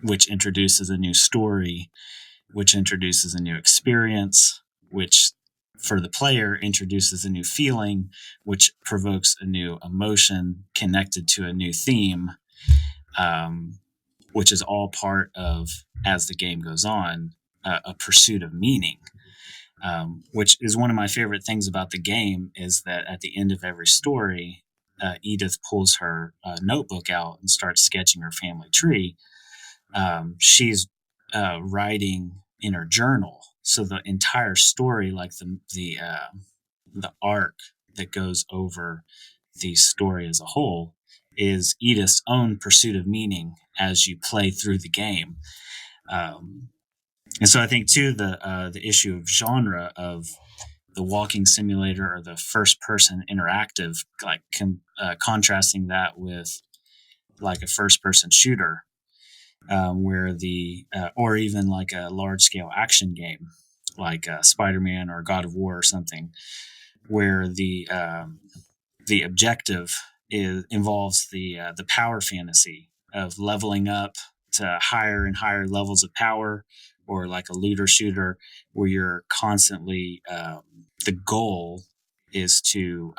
which introduces a new story, which introduces a new experience, which for the player introduces a new feeling, which provokes a new emotion connected to a new theme. Which is all part of, as the game goes on, a pursuit of meaning, which is one of my favorite things about the game, is that at the end of every story, Edith pulls her notebook out and starts sketching her family tree. She's writing in her journal. So the entire story, like the arc that goes over the story as a whole, is Edith's own pursuit of meaning as you play through the game. And so I think too, the issue of genre of the walking simulator or the first person interactive, like contrasting that with like a first person shooter, where or even like a large scale action game like Spider-Man or God of War or something, where the objective involves the power fantasy of leveling up to higher and higher levels of power, or like a looter shooter where you're constantly the goal is to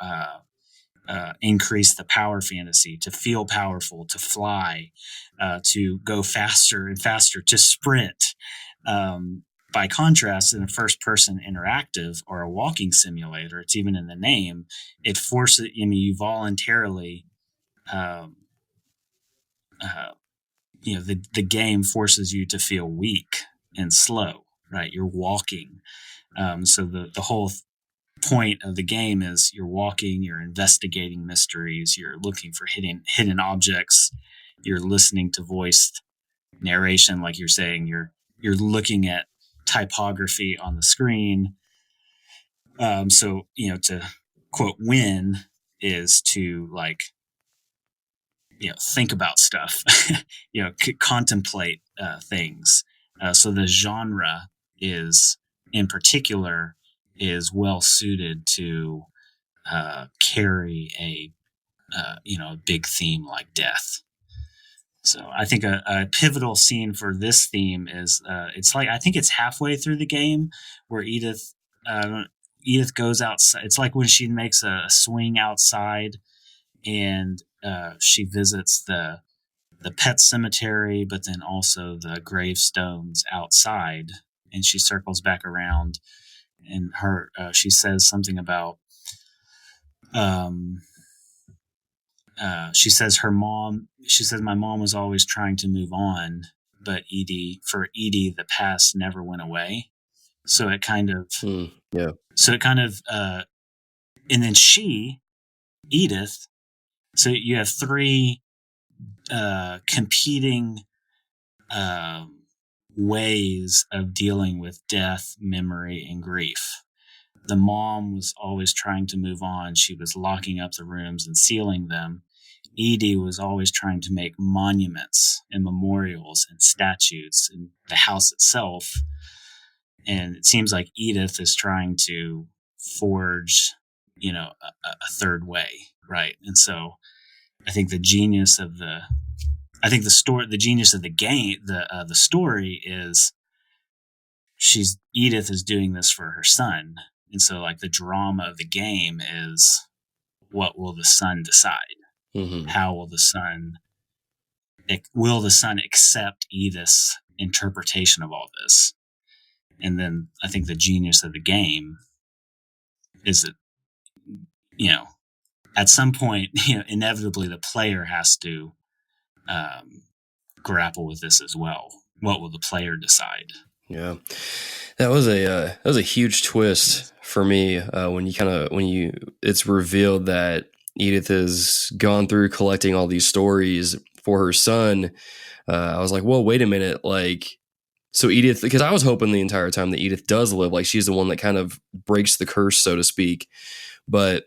increase the power fantasy, to feel powerful, to fly, to go faster and faster, to sprint. by contrast, in a first-person interactive or a walking simulator, it's even in the name, it forces, you voluntarily, um, the game forces you to feel weak and slow, right? You're walking. So the whole point of the game is you're walking, you're investigating mysteries, you're looking for hidden objects, you're listening to voiced narration, like you're saying, you're looking at typography on the screen. So to quote win is to think about stuff, contemplate things. So the genre is in particular is well suited to carry a big theme like death. So I think a pivotal scene for this theme is I think it's halfway through the game where Edith goes outside. It's like when she makes a swing outside and she visits the pet cemetery, but then also the gravestones outside, and she circles back around, and she says something about she says my mom was always trying to move on, but for Edie the past never went away. So it kind of and then Edith, so you have three competing ways of dealing with death, memory, and grief. The mom was always trying to move on. She was locking up the rooms and sealing them. Edie was always trying to make monuments and memorials and statues in the house itself. And it seems like Edith is trying to forge, a third way, right? And so I think the genius of the genius of the game, the story is Edith is doing this for her son. And so the drama of the game is, what will the son decide? Mm-hmm. How will the son accept Edith's interpretation of all this? And then I think the genius of the game is that, at some point, inevitably the player has to grapple with this as well. What will the player decide? Yeah, that was a huge twist for me when it's revealed that Edith has gone through collecting all these stories for her son. I was like, whoa, wait a minute. So Edith, because I was hoping the entire time that Edith does live, she's the one that kind of breaks the curse, so to speak. But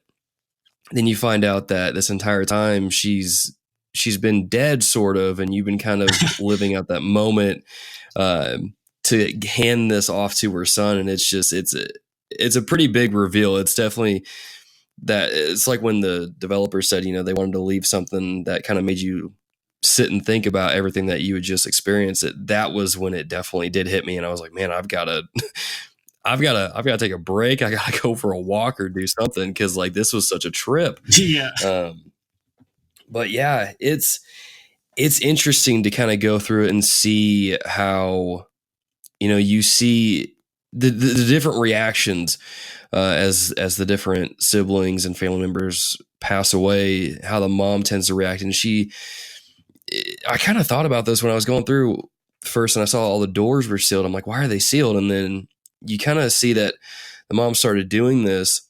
then you find out that this entire time she's been dead, sort of, and you've been kind of living out that moment to hand this off to her son. And it's a pretty big reveal. It's definitely that it's like when the developers said, they wanted to leave something that kind of made you sit and think about everything that you had just experienced. That was when it definitely did hit me. And I was like, man, I've got to take a break. I got to go for a walk or do something. Cause this was such a trip. Yeah. But yeah, it's interesting to kind of go through it and see how, you see the different reactions as the different siblings and family members pass away, how the mom tends to react. And I kind of thought about this when I was going through first and I saw all the doors were sealed. I'm like, why are they sealed? And then you kind of see that the mom started doing this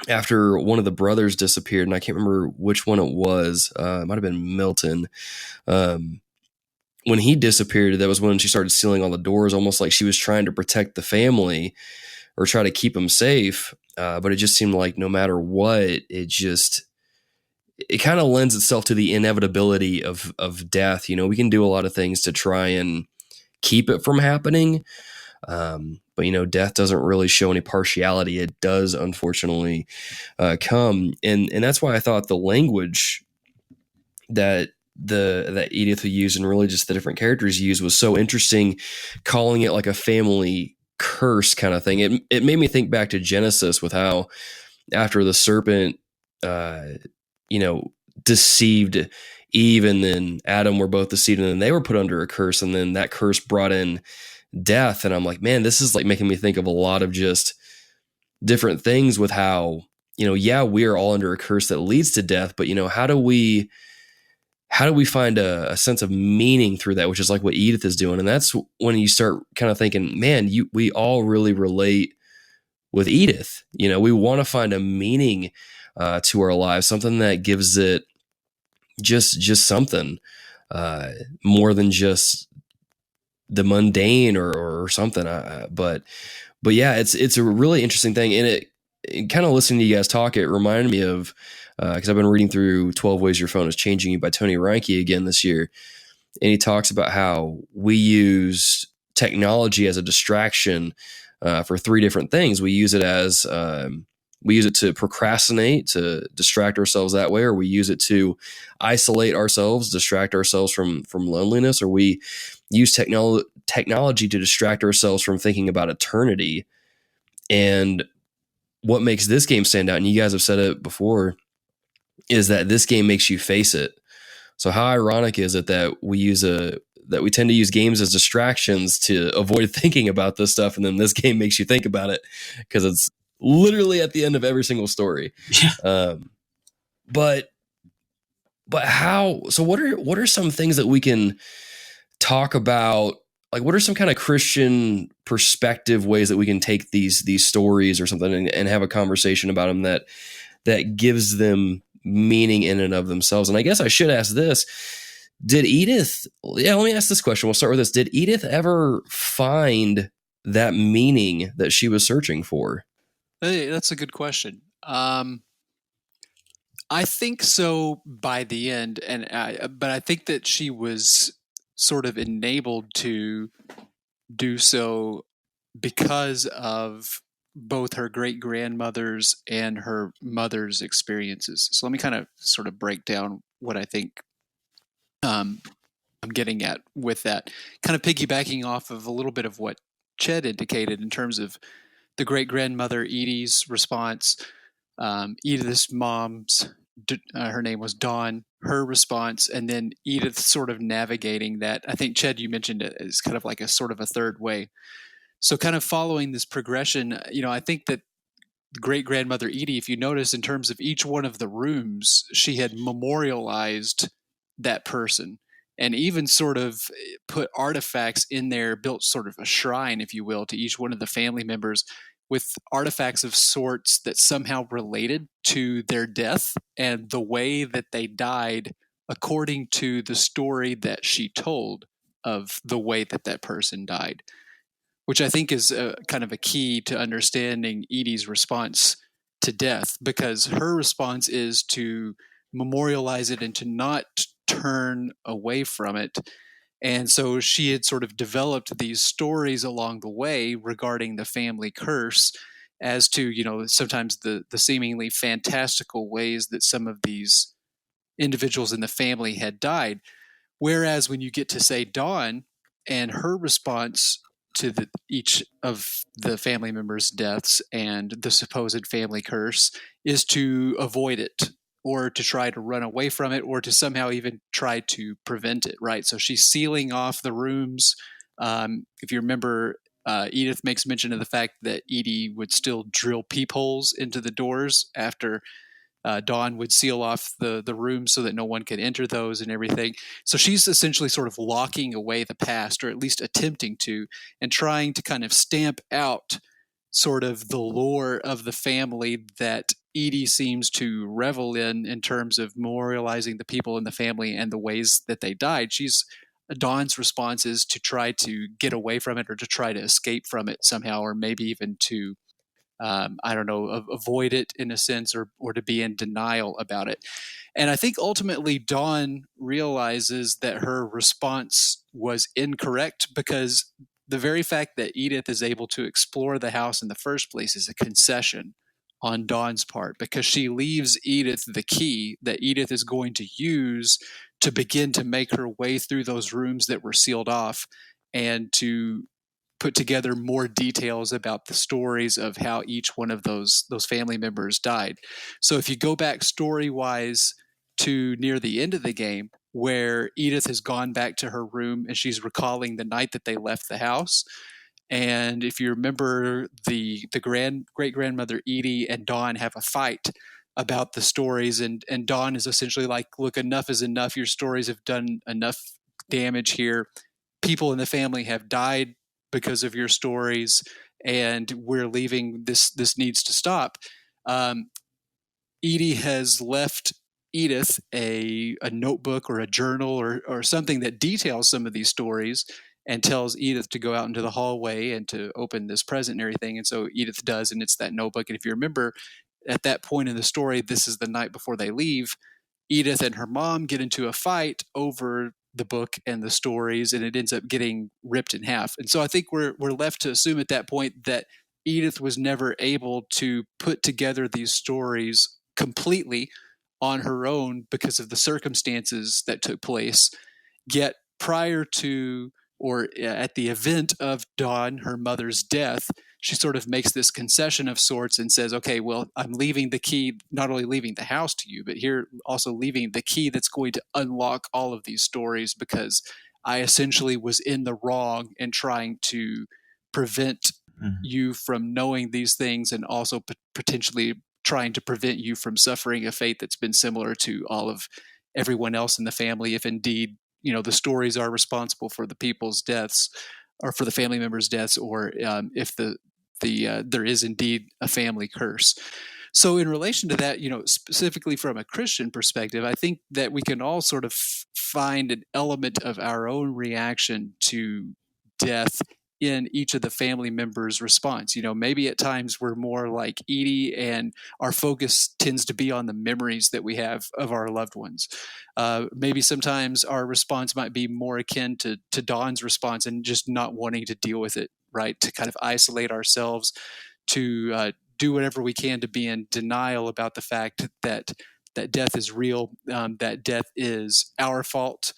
after one of the brothers disappeared, and I can't remember which one it was. It might have been Milton. When he disappeared, that was when she started sealing all the doors, almost like she was trying to protect the family or try to keep them safe. But it just seemed like no matter what, it kind of lends itself to the inevitability of death. We can do a lot of things to try and keep it from happening. But death doesn't really show any partiality. It does, unfortunately, come. And that's why I thought the language that Edith used and really just the different characters used was so interesting, calling it like a family curse kind of thing. It made me think back to Genesis with how after the serpent, deceived Eve and then Adam were both deceived and then they were put under a curse. And then that curse brought in death. And I'm like, man, this is like making me think of a lot of just different things with how, yeah, we are all under a curse that leads to death, but how do we find a sense of meaning through that, which is like what Edith is doing. And that's when you start kind of thinking, man, we all really relate with Edith. We want to find a meaning to our lives, something that gives it just something more than just the mundane or something. But yeah, it's a really interesting thing. And it kind of listening to you guys talk, it reminded me of, because I've been reading through 12 Ways Your Phone is Changing You by Tony Reinke again this year. And he talks about how we use technology as a distraction for three different things. We use it to procrastinate, to distract ourselves that way, or we use it to isolate ourselves, distract ourselves from loneliness, or we use technology to distract ourselves from thinking about eternity. And what makes this game stand out, and you guys have said it before, is that this game makes you face it. So how ironic is it that we tend to use games as distractions to avoid thinking about this stuff, and then this game makes you think about it because it's literally at the end of every single story. Yeah. But how? So what are some things that we can talk about? Like, what are some kind of Christian perspective ways that we can take these stories or something and have a conversation about them that gives them meaning in and of themselves? And I guess I should ask this. Let me ask this question. We'll start with this. Did Edith ever find that meaning that she was searching for? Hey, that's a good question. I think so by the end, but I think that she was sort of enabled to do so because of both her great-grandmother's and her mother's experiences. So let me kind of sort of break down what I think I'm getting at with that, kind of piggybacking off of a little bit of what Ched indicated in terms of the great-grandmother Edie's response, Edith's mom's, her name was Dawn, her response, and then Edith sort of navigating that. I think, Ched, you mentioned it as kind of like a sort of a third way. So kind of following this progression, I think that great-grandmother Edie, if you notice in terms of each one of the rooms, she had memorialized that person and even sort of put artifacts in there, built sort of a shrine, if you will, to each one of the family members with artifacts of sorts that somehow related to their death and the way that they died according to the story that she told of the way that that person died, which I think is kind of a key to understanding Edie's response to death, because her response is to memorialize it and to not turn away from it. And so she had sort of developed these stories along the way regarding the family curse as to, sometimes the seemingly fantastical ways that some of these individuals in the family had died. Whereas when you get to, say, Dawn and her response to each of the family members' deaths and the supposed family curse is to avoid it, or to try to run away from it, or to somehow even try to prevent it, right? So she's sealing off the rooms. If you remember, Edith makes mention of the fact that Edie would still drill peepholes into the doors after Dawn would seal off the rooms so that no one could enter those and everything. So she's essentially sort of locking away the past, or at least attempting to, and trying to kind of stamp out sort of the lore of the family that Edie seems to revel in terms of memorializing the people in the family and the ways that they died. Dawn's response is to try to get away from it, or to try to escape from it somehow, or maybe even to avoid it in a sense, or to be in denial about it. And I think ultimately Dawn realizes that her response was incorrect, because the very fact that Edith is able to explore the house in the first place is a concession on Dawn's part, because she leaves Edith the key that Edith is going to use to begin to make her way through those rooms that were sealed off, and to put together more details about the stories of how each one of those family members died. So if you go back story-wise to near the end of the game, where Edith has gone back to her room and she's recalling the night that they left the house. And if you remember, the great grandmother Edie and Dawn have a fight about the stories, and Dawn is essentially like, look, enough is enough. Your stories have done enough damage here. People in the family have died because of your stories, and we're leaving. This needs to stop. Edie has left Edith a notebook or a journal or something that details some of these stories, and tells Edith to go out into the hallway and to open this present and everything. And so Edith does, and it's that notebook. And if you remember, at that point in the story, this is the night before they leave, Edith and her mom get into a fight over the book and the stories, and it ends up getting ripped in half. And so I think we're left to assume at that point that Edith was never able to put together these stories completely on her own because of the circumstances that took place. Yet prior to or at the event of Dawn, her mother's death, she sort of makes this concession of sorts and says, okay, well, I'm leaving the key, not only leaving the house to you, but here also leaving the key that's going to unlock all of these stories, because I essentially was in the wrong in trying to prevent you from knowing these things, and also potentially trying to prevent you from suffering a fate that's been similar to all of everyone else in the family, if indeed the stories are responsible for the people's deaths or for the family members' deaths, or if there is indeed a family curse. So in relation to that, specifically from a Christian perspective, I think that we can all sort of find an element of our own reaction to death in each of the family members' response. Maybe at times we're more like Edie, and our focus tends to be on the memories that we have of our loved ones. Maybe sometimes our response might be more akin to Dawn's response, and just not wanting to deal with it, right? To kind of isolate ourselves, to do whatever we can to be in denial about the fact that death is real, that death is our fault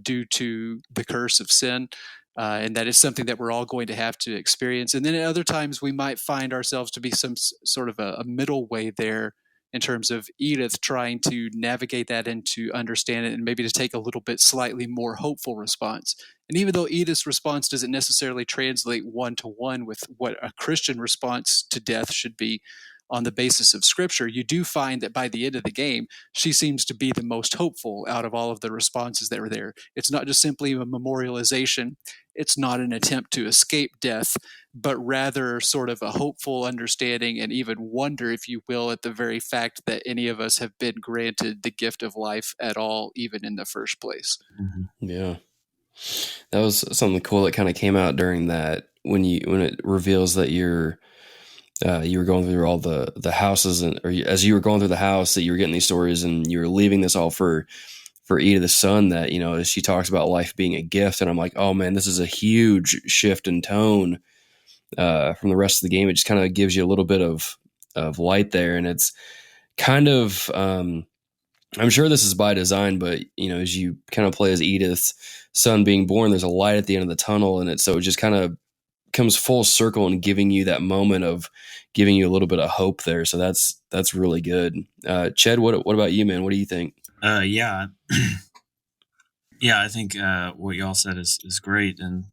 due to the curse of sin. And that is something that we're all going to have to experience. And then at other times, we might find ourselves to be some sort of a middle way there, in terms of Edith trying to navigate that and to understand it, and maybe to take a little bit slightly more hopeful response. And even though Edith's response doesn't necessarily translate one-to-one with what a Christian response to death should be on the basis of Scripture, you do find that by the end of the game, she seems to be the most hopeful out of all of the responses that were there. It's not just simply a memorialization. It's not an attempt to escape death, but rather sort of a hopeful understanding and even wonder, if you will, at the very fact that any of us have been granted the gift of life at all, even in the first place. Mm-hmm. Yeah. That was something cool that kind of came out during that, when it reveals that you were going through all the houses, or as you were going through the house, that you were getting these stories, and you were leaving this all for Edith's son, that, she talks about life being a gift. And I'm like, oh man, this is a huge shift in tone from the rest of the game. It just kind of gives you a little bit of light there. And it's kind of, I'm sure this is by design, but as you kind of play as Edith's son being born, there's a light at the end of the tunnel. And so it just kind of comes full circle and giving you that moment of giving you a little bit of hope there. So that's really good. Ched, what about you, man? What do you think? Yeah. I think what y'all said is great. And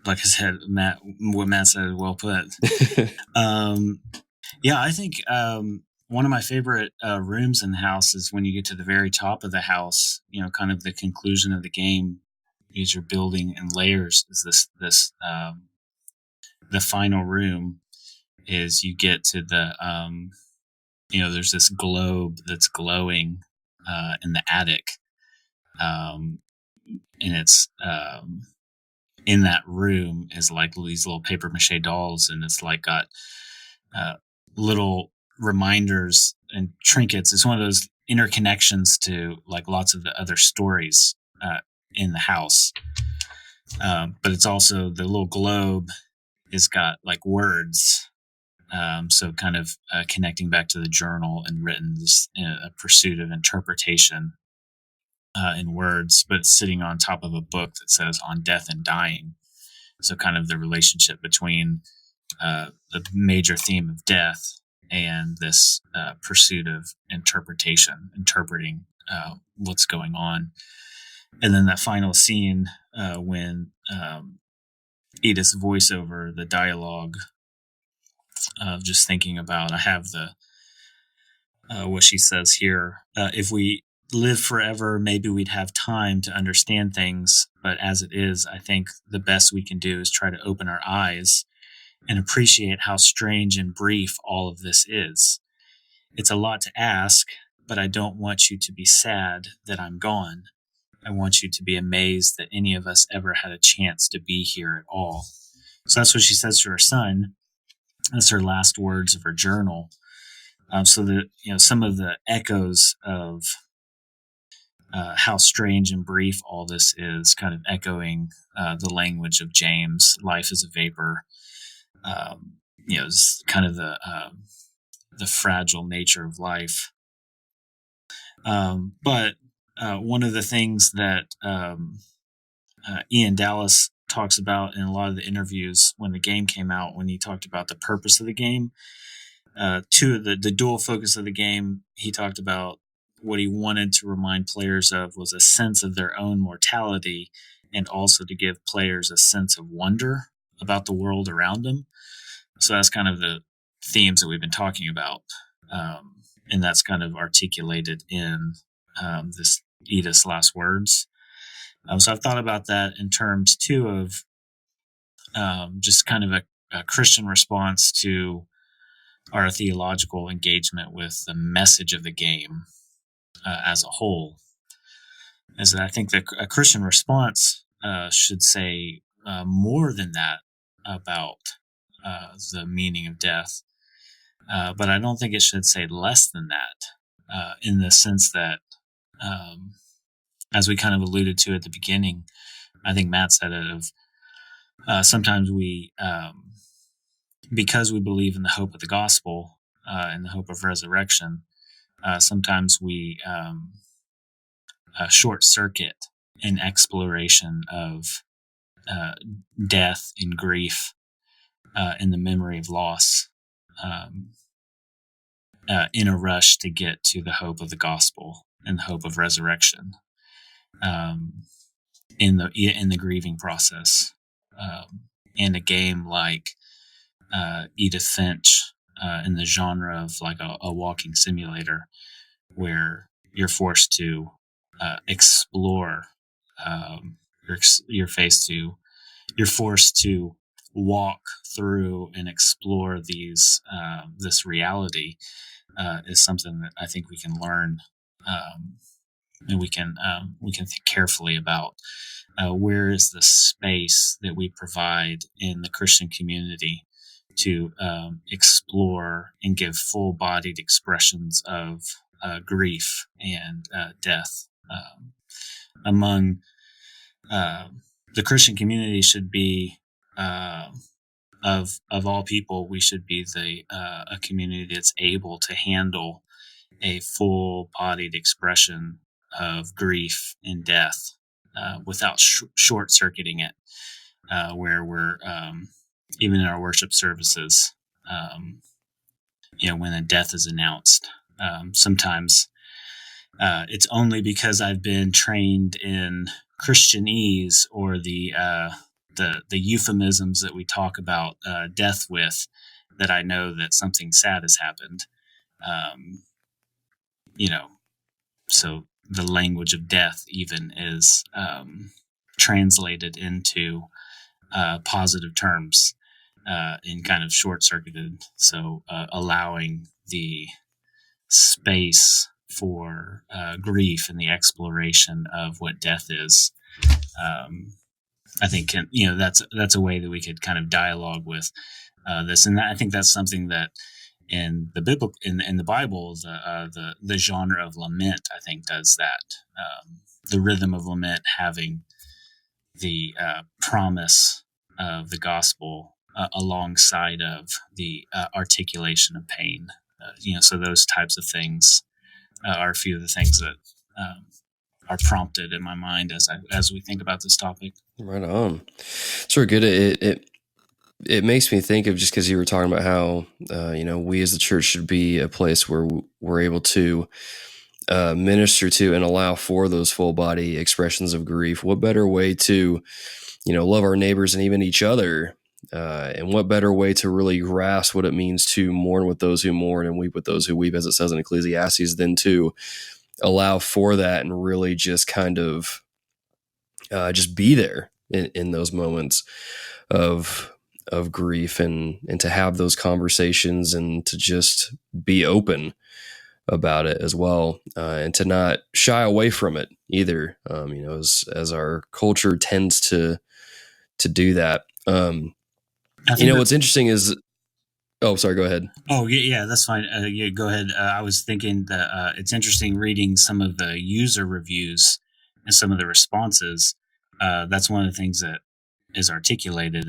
like I said, what Matt said is well put. I think one of my favorite rooms in the house is when you get to the very top of the house, kind of the conclusion of the game, as you're building in layers, is this the final room is you get to the, there's this globe that's glowing in the attic. And it's in that room is like these little paper mache dolls, and it's like got little reminders and trinkets. It's one of those interconnections to like lots of the other stories in the house. But it's also the little globe has got like words. So kind of connecting back to the journal and written, this a pursuit of interpretation in words, but sitting on top of a book that says On Death and Dying. So kind of the relationship between the major theme of death and this pursuit of interpreting what's going on. And then that final scene when Edith's voiceover, the dialogue of just thinking about, I have the what she says here. If we live forever, maybe we'd have time to understand things. But as it is, I think the best we can do is try to open our eyes and appreciate how strange and brief all of this is. It's a lot to ask, but I don't want you to be sad that I'm gone. I want you to be amazed that any of us ever had a chance to be here at all. So that's what she says to her son. That's her last words of her journal. So that, some of the echoes of how strange and brief all this is, kind of echoing the language of James. Life is a vapor. It's kind of the fragile nature of life. But one of the things that Ian Dallas talks about in a lot of the interviews when the game came out, when he talked about the purpose of the game, the dual focus of the game, he talked about what he wanted to remind players of was a sense of their own mortality, and also to give players a sense of wonder about the world around them. So that's kind of the themes that we've been talking about. And that's kind of articulated in this Edith's last words. So I've thought about that in terms, too, of just kind of a Christian response to our theological engagement with the message of the game as a whole. Is that I think that a Christian response should say more than that about the meaning of death. But I don't think it should say less than that, in the sense that, as we kind of alluded to at the beginning, I think Matt said it, of sometimes we, because we believe in the hope of the gospel and the hope of resurrection, sometimes we short circuit an exploration of death and grief and the memory of loss in a rush to get to the hope of the gospel and the hope of resurrection in the grieving process. In a game like Edith Finch, in the genre of like a walking simulator, where you're forced to explore, you're forced to walk through and explore this reality, is something that I think we can learn, and we can think carefully about. Where is the space that we provide in the Christian community to explore and give full-bodied expressions of grief and death? Among the Christian community should be, of all people, we should be a community that's able to handle a full-bodied expression of grief and death without short-circuiting it, where we're even in our worship services, when a death is announced, sometimes it's only because I've been trained in Christianese or the euphemisms that we talk about death with, that I know that something sad has happened. So the language of death even is translated into positive terms in kind of short-circuited. So allowing the space for grief and the exploration of what death is, I think that's a way that we could kind of dialogue with this, and I think that's something that in the biblical in the Bible, the genre of lament, I think, does that. The rhythm of lament having the promise of the gospel alongside of the articulation of pain. So those types of things are a few of the things that are prompted in my mind as we think about this topic. Right on. Sort of good. It makes me think of, just because you were talking about how we as the church should be a place where we're able to minister to and allow for those full body expressions of grief. What better way to, love our neighbors and even each other? And what better way to really grasp what it means to mourn with those who mourn and weep with those who weep, as it says in Ecclesiastes, than to allow for that and really just kind of just be there in those moments of grief, and to have those conversations and to just be open about it as well, and to not shy away from it either. As our culture tends to do that. What's interesting is, oh, sorry, go ahead. Oh, yeah, that's fine. Yeah, go ahead. I was thinking that it's interesting reading some of the user reviews and some of the responses. That's one of the things that is articulated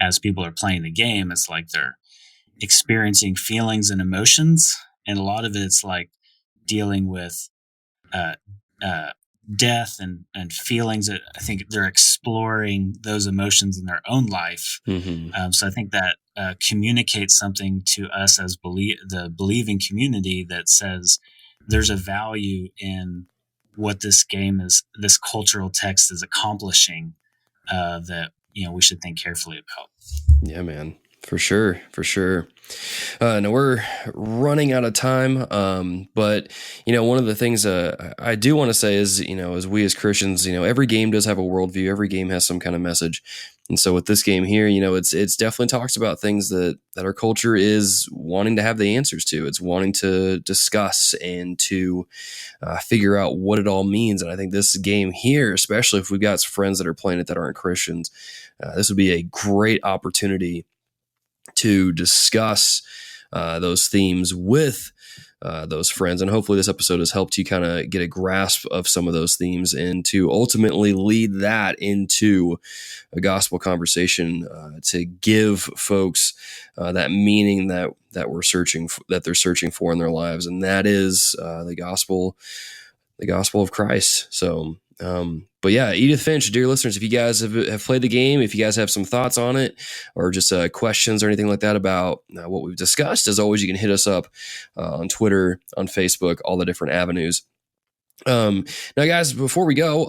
as people are playing the game. It's like they're experiencing feelings and emotions, and a lot of it's like dealing with death and feelings that I think they're exploring those emotions in their own life. Mm-hmm. So I think that communicates something to us as the believing community that says there's a value in what this cultural text is accomplishing, that we should think carefully about. Yeah, man. For sure. Now we're running out of time. But one of the things I do want to say is, as we as Christians, every game does have a worldview. Every game has some kind of message. And so with this game here, it's definitely talks about things that our culture is wanting to have the answers to. It's wanting to discuss and to figure out what it all means. And I think this game here, especially if we've got friends that are playing it that aren't Christians, this would be a great opportunity to discuss those themes with those friends. And hopefully this episode has helped you kind of get a grasp of some of those themes and to ultimately lead that into a gospel conversation, to give folks that meaning that they're searching for in their lives. And that is the gospel of Christ. So, but yeah, Edith Finch, dear listeners, if you guys have played the game, if you guys have some thoughts on it or just questions or anything like that about what we've discussed, as always, you can hit us up on Twitter, on Facebook, all the different avenues. Now, guys, before we go,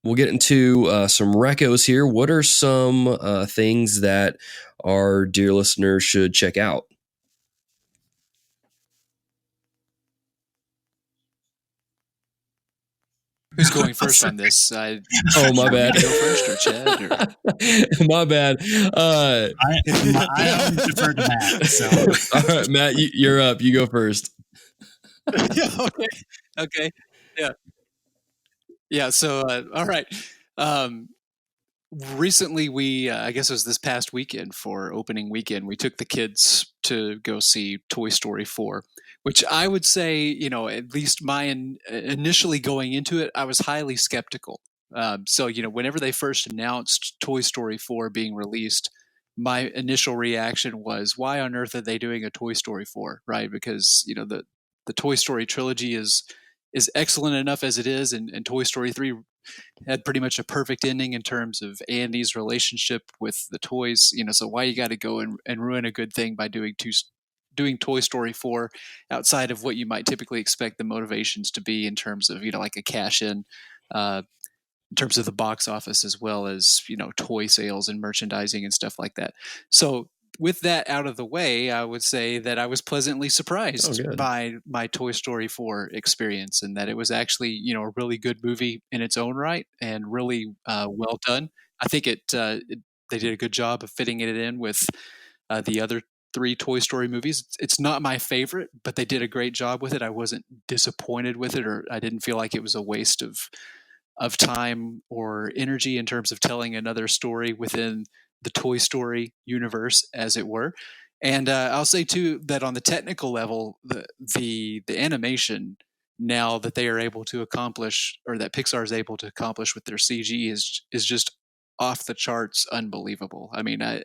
we'll get into some recos here. What are some things that our dear listeners should check out? Who's going first on this? Oh, my bad. Go first, or Ched? Or? My bad. I defer to Matt. So, all right, Matt, you're up. You go first. Yeah. Okay. Yeah. So, all right. Recently, we I guess it was this past weekend for opening weekend, we took the kids to go see Toy Story 4, which I would say, at least initially going into it, I was highly skeptical. So, whenever they first announced Toy Story 4 being released, my initial reaction was, why on earth are they doing a Toy Story 4, right? Because, the Toy Story trilogy is excellent enough as it is, and Toy Story 3 had pretty much a perfect ending in terms of Andy's relationship with the toys, so why you got to go and ruin a good thing by doing Toy Story 4 outside of what you might typically expect the motivations to be in terms of, like a cash in terms of the box office, as well as, toy sales and merchandising and stuff like that. So with that out of the way, I would say that I was pleasantly surprised by my Toy Story 4 experience, and that it was actually, a really good movie in its own right and really well done. I think they did a good job of fitting it in with the other 3 Toy Story movies. It's not my favorite, but they did a great job with it. I wasn't disappointed with it, or I didn't feel like it was a waste of time or energy in terms of telling another story within the Toy Story universe, as it were. And I'll say too that on the technical level, the animation now that they are able to accomplish, or that Pixar is able to accomplish with their CG, is just off the charts, unbelievable. I mean, I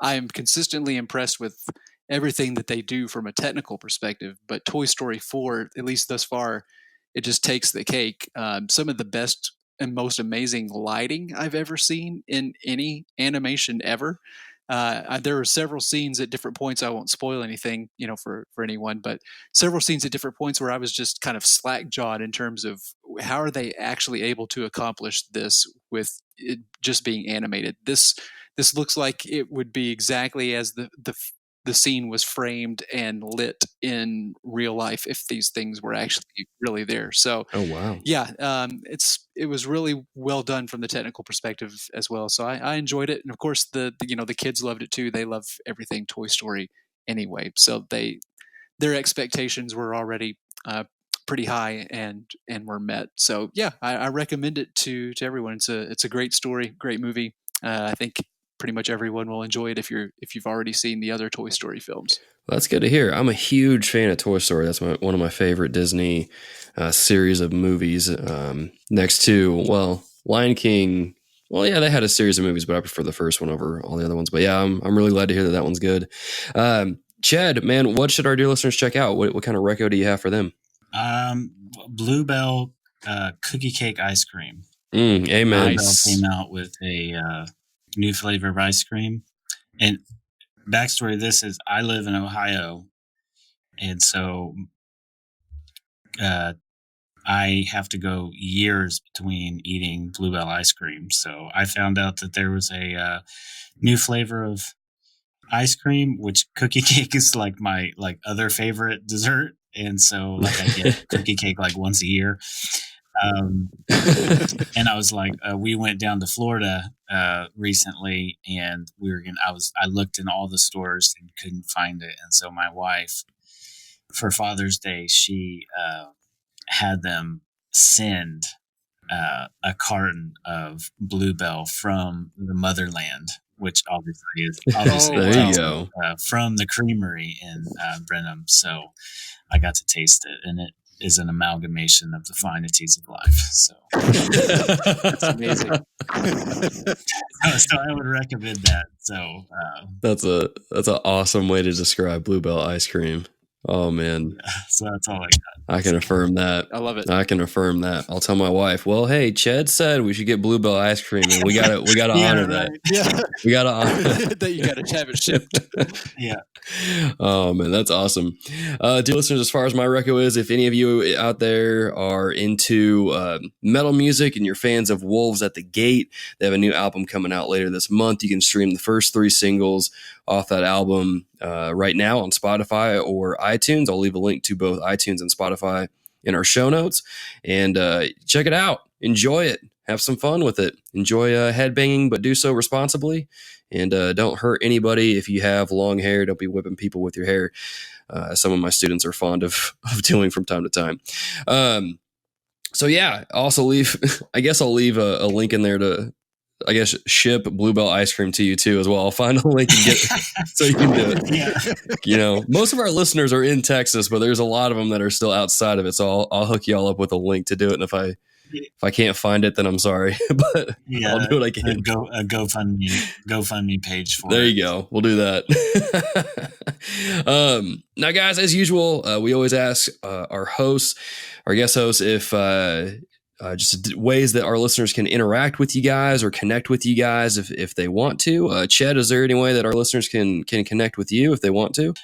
am consistently impressed with everything that they do from a technical perspective, but Toy Story 4, at least thus far, it just takes the cake. Some of the best and most amazing lighting I've ever seen in any animation ever. There were several scenes at different points. I won't spoil anything, for anyone, but several scenes at different points where I was just kind of slack-jawed in terms of how are they actually able to accomplish this with it just being animated. This looks like it would be exactly as the scene was framed and lit in real life if these things were actually really there. So, Oh, wow. yeah, it was really well done from the technical perspective as well. So I enjoyed it, and of course the kids loved it too. They love everything Toy Story anyway, so their expectations were already pretty high and were met. So yeah, I recommend it to everyone. It's a great story, great movie. I think pretty much everyone will enjoy it if you've already seen the other Toy Story films. Well, that's good to hear. I'm a huge fan of Toy Story. That's one of my favorite Disney series of movies. Next to, well, Lion King. Well, yeah, they had a series of movies, but I prefer the first one over all the other ones. But yeah, I'm really glad to hear that one's good. Ched, man, what should our dear listeners check out? What kind of reco do you have for them? Bluebell cookie cake ice cream. Amen. Bluebell came out with a new flavor of ice cream. And backstory of this is I live in Ohio, and so I have to go years between eating Bluebell ice cream. So I found out that there was a new flavor of ice cream, which cookie cake is like my other favorite dessert. And so I get cookie cake once a year. And I was we went down to Florida recently, and I looked in all the stores and couldn't find it. And so my wife, for Father's Day, she had them send a carton of Bluebell from the motherland, which obviously is there you go. From the creamery in Brenham. So I got to taste it, and it is an amalgamation of the finities of life. So that's amazing. So I would recommend that. So that's an awesome way to describe Bluebell ice cream. Oh man. So that's all I got. I can affirm that. I love it. I can affirm that. I'll tell my wife, well, hey, Ched said we should get Bluebell ice cream, and we gotta honor that. Yeah. We gotta honor that. You gotta have it shipped. Yeah. Oh man, that's awesome. Dear listeners, as far as my reco is, if any of you out there are into metal music and you're fans of Wolves at the Gate, they have a new album coming out later this month. You can stream the first 3 singles off that album right now on Spotify or iTunes. I'll leave a link to both iTunes and Spotify in our show notes, and check it out. Enjoy it. Have some fun with it. Enjoy headbanging, but do so responsibly. And don't hurt anybody. If you have long hair, don't be whipping people with your hair. Some of my students are fond of doing from time to time. So yeah, also I guess I'll leave a link in there to, I guess, ship Bluebell ice cream to you too as well. I'll find a link and get so you can do it. Yeah. Most of our listeners are in Texas, but there's a lot of them that are still outside of it. So I'll hook you all up with a link to do it. And if I can't find it, then I'm sorry, but I'll do what I can. A GoFundMe page for there it. You go. We'll do that. Now, guys, as usual, we always ask our guest hosts, if just ways that our listeners can interact with you guys or connect with you guys if they want to. Ched, is there any way that our listeners can connect with you if they want to?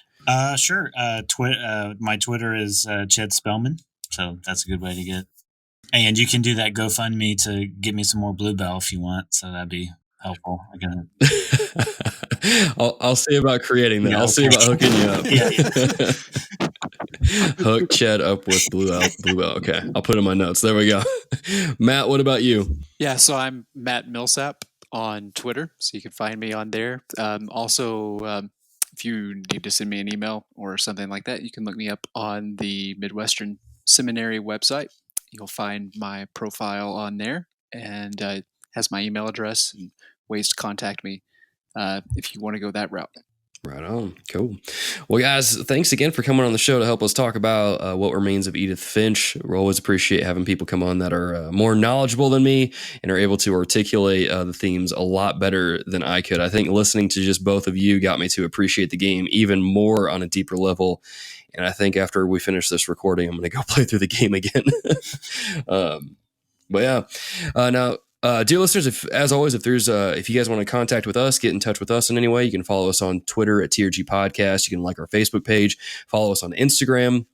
Sure. My Twitter is Ched Spellman, so that's a good way to get. And you can do that GoFundMe to give me some more Bluebell if you want. So that'd be helpful. I'll see about creating that. I'll see about hooking you up. Hook Ched up with Bluebell. Okay. I'll put in my notes. There we go. Matt, what about you? Yeah. So I'm Matt Millsap on Twitter. So you can find me on there. Also, if you need to send me an email or something like that, you can look me up on the Midwestern Seminary website. You'll find my profile on there, and it has my email address and ways to contact me if you want to go that route. Right on. Cool. Well, guys, thanks again for coming on the show to help us talk about What Remains of Edith Finch. We always appreciate having people come on that are more knowledgeable than me and are able to articulate the themes a lot better than I could. I think listening to just both of you got me to appreciate the game even more on a deeper level. And I think after we finish this recording, I'm going to go play through the game again. But yeah, now Dear listeners, as always, if you guys want to contact with us, get in touch with us in any way, you can follow us on Twitter at TRG Podcast. You can like our Facebook page, follow us on Instagram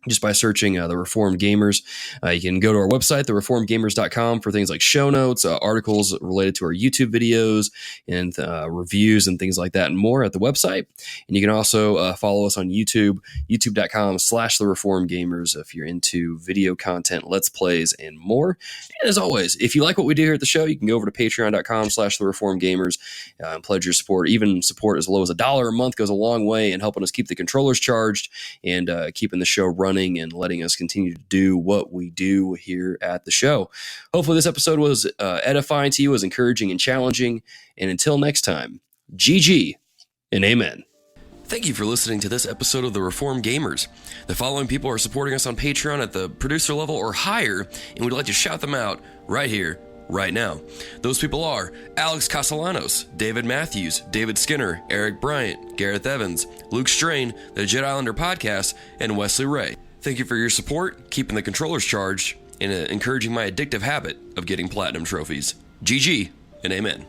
just by searching The Reformed Gamers. You can go to our website, thereformedgamers.com, for things like show notes, articles related to our YouTube videos, and reviews and things like that and more at the website. And you can also follow us on YouTube, youtube.com/thereformedgamers if you're into video content, let's plays, and more. And as always, if you like what we do here at the show, you can go over to patreon.com/thereformedgamers and pledge your support. Even support as low as $1 a month goes a long way in helping us keep the controllers charged and keeping the show running and letting us continue to do what we do here at the show. Hopefully this episode was edifying to you, was encouraging and challenging. And until next time, GG and amen. Thank you for listening to this episode of The Reformed Gamers. The following people are supporting us on Patreon at the producer level or higher, and we'd like to shout them out right here, right now. Those people are Alex Castellanos, David Matthews, David Skinner, Eric Bryant, Gareth Evans, Luke Strain, the Jet Islander Podcast, and Wesley Ray. Thank you for your support, keeping the controllers charged, and encouraging my addictive habit of getting platinum trophies. GG and amen.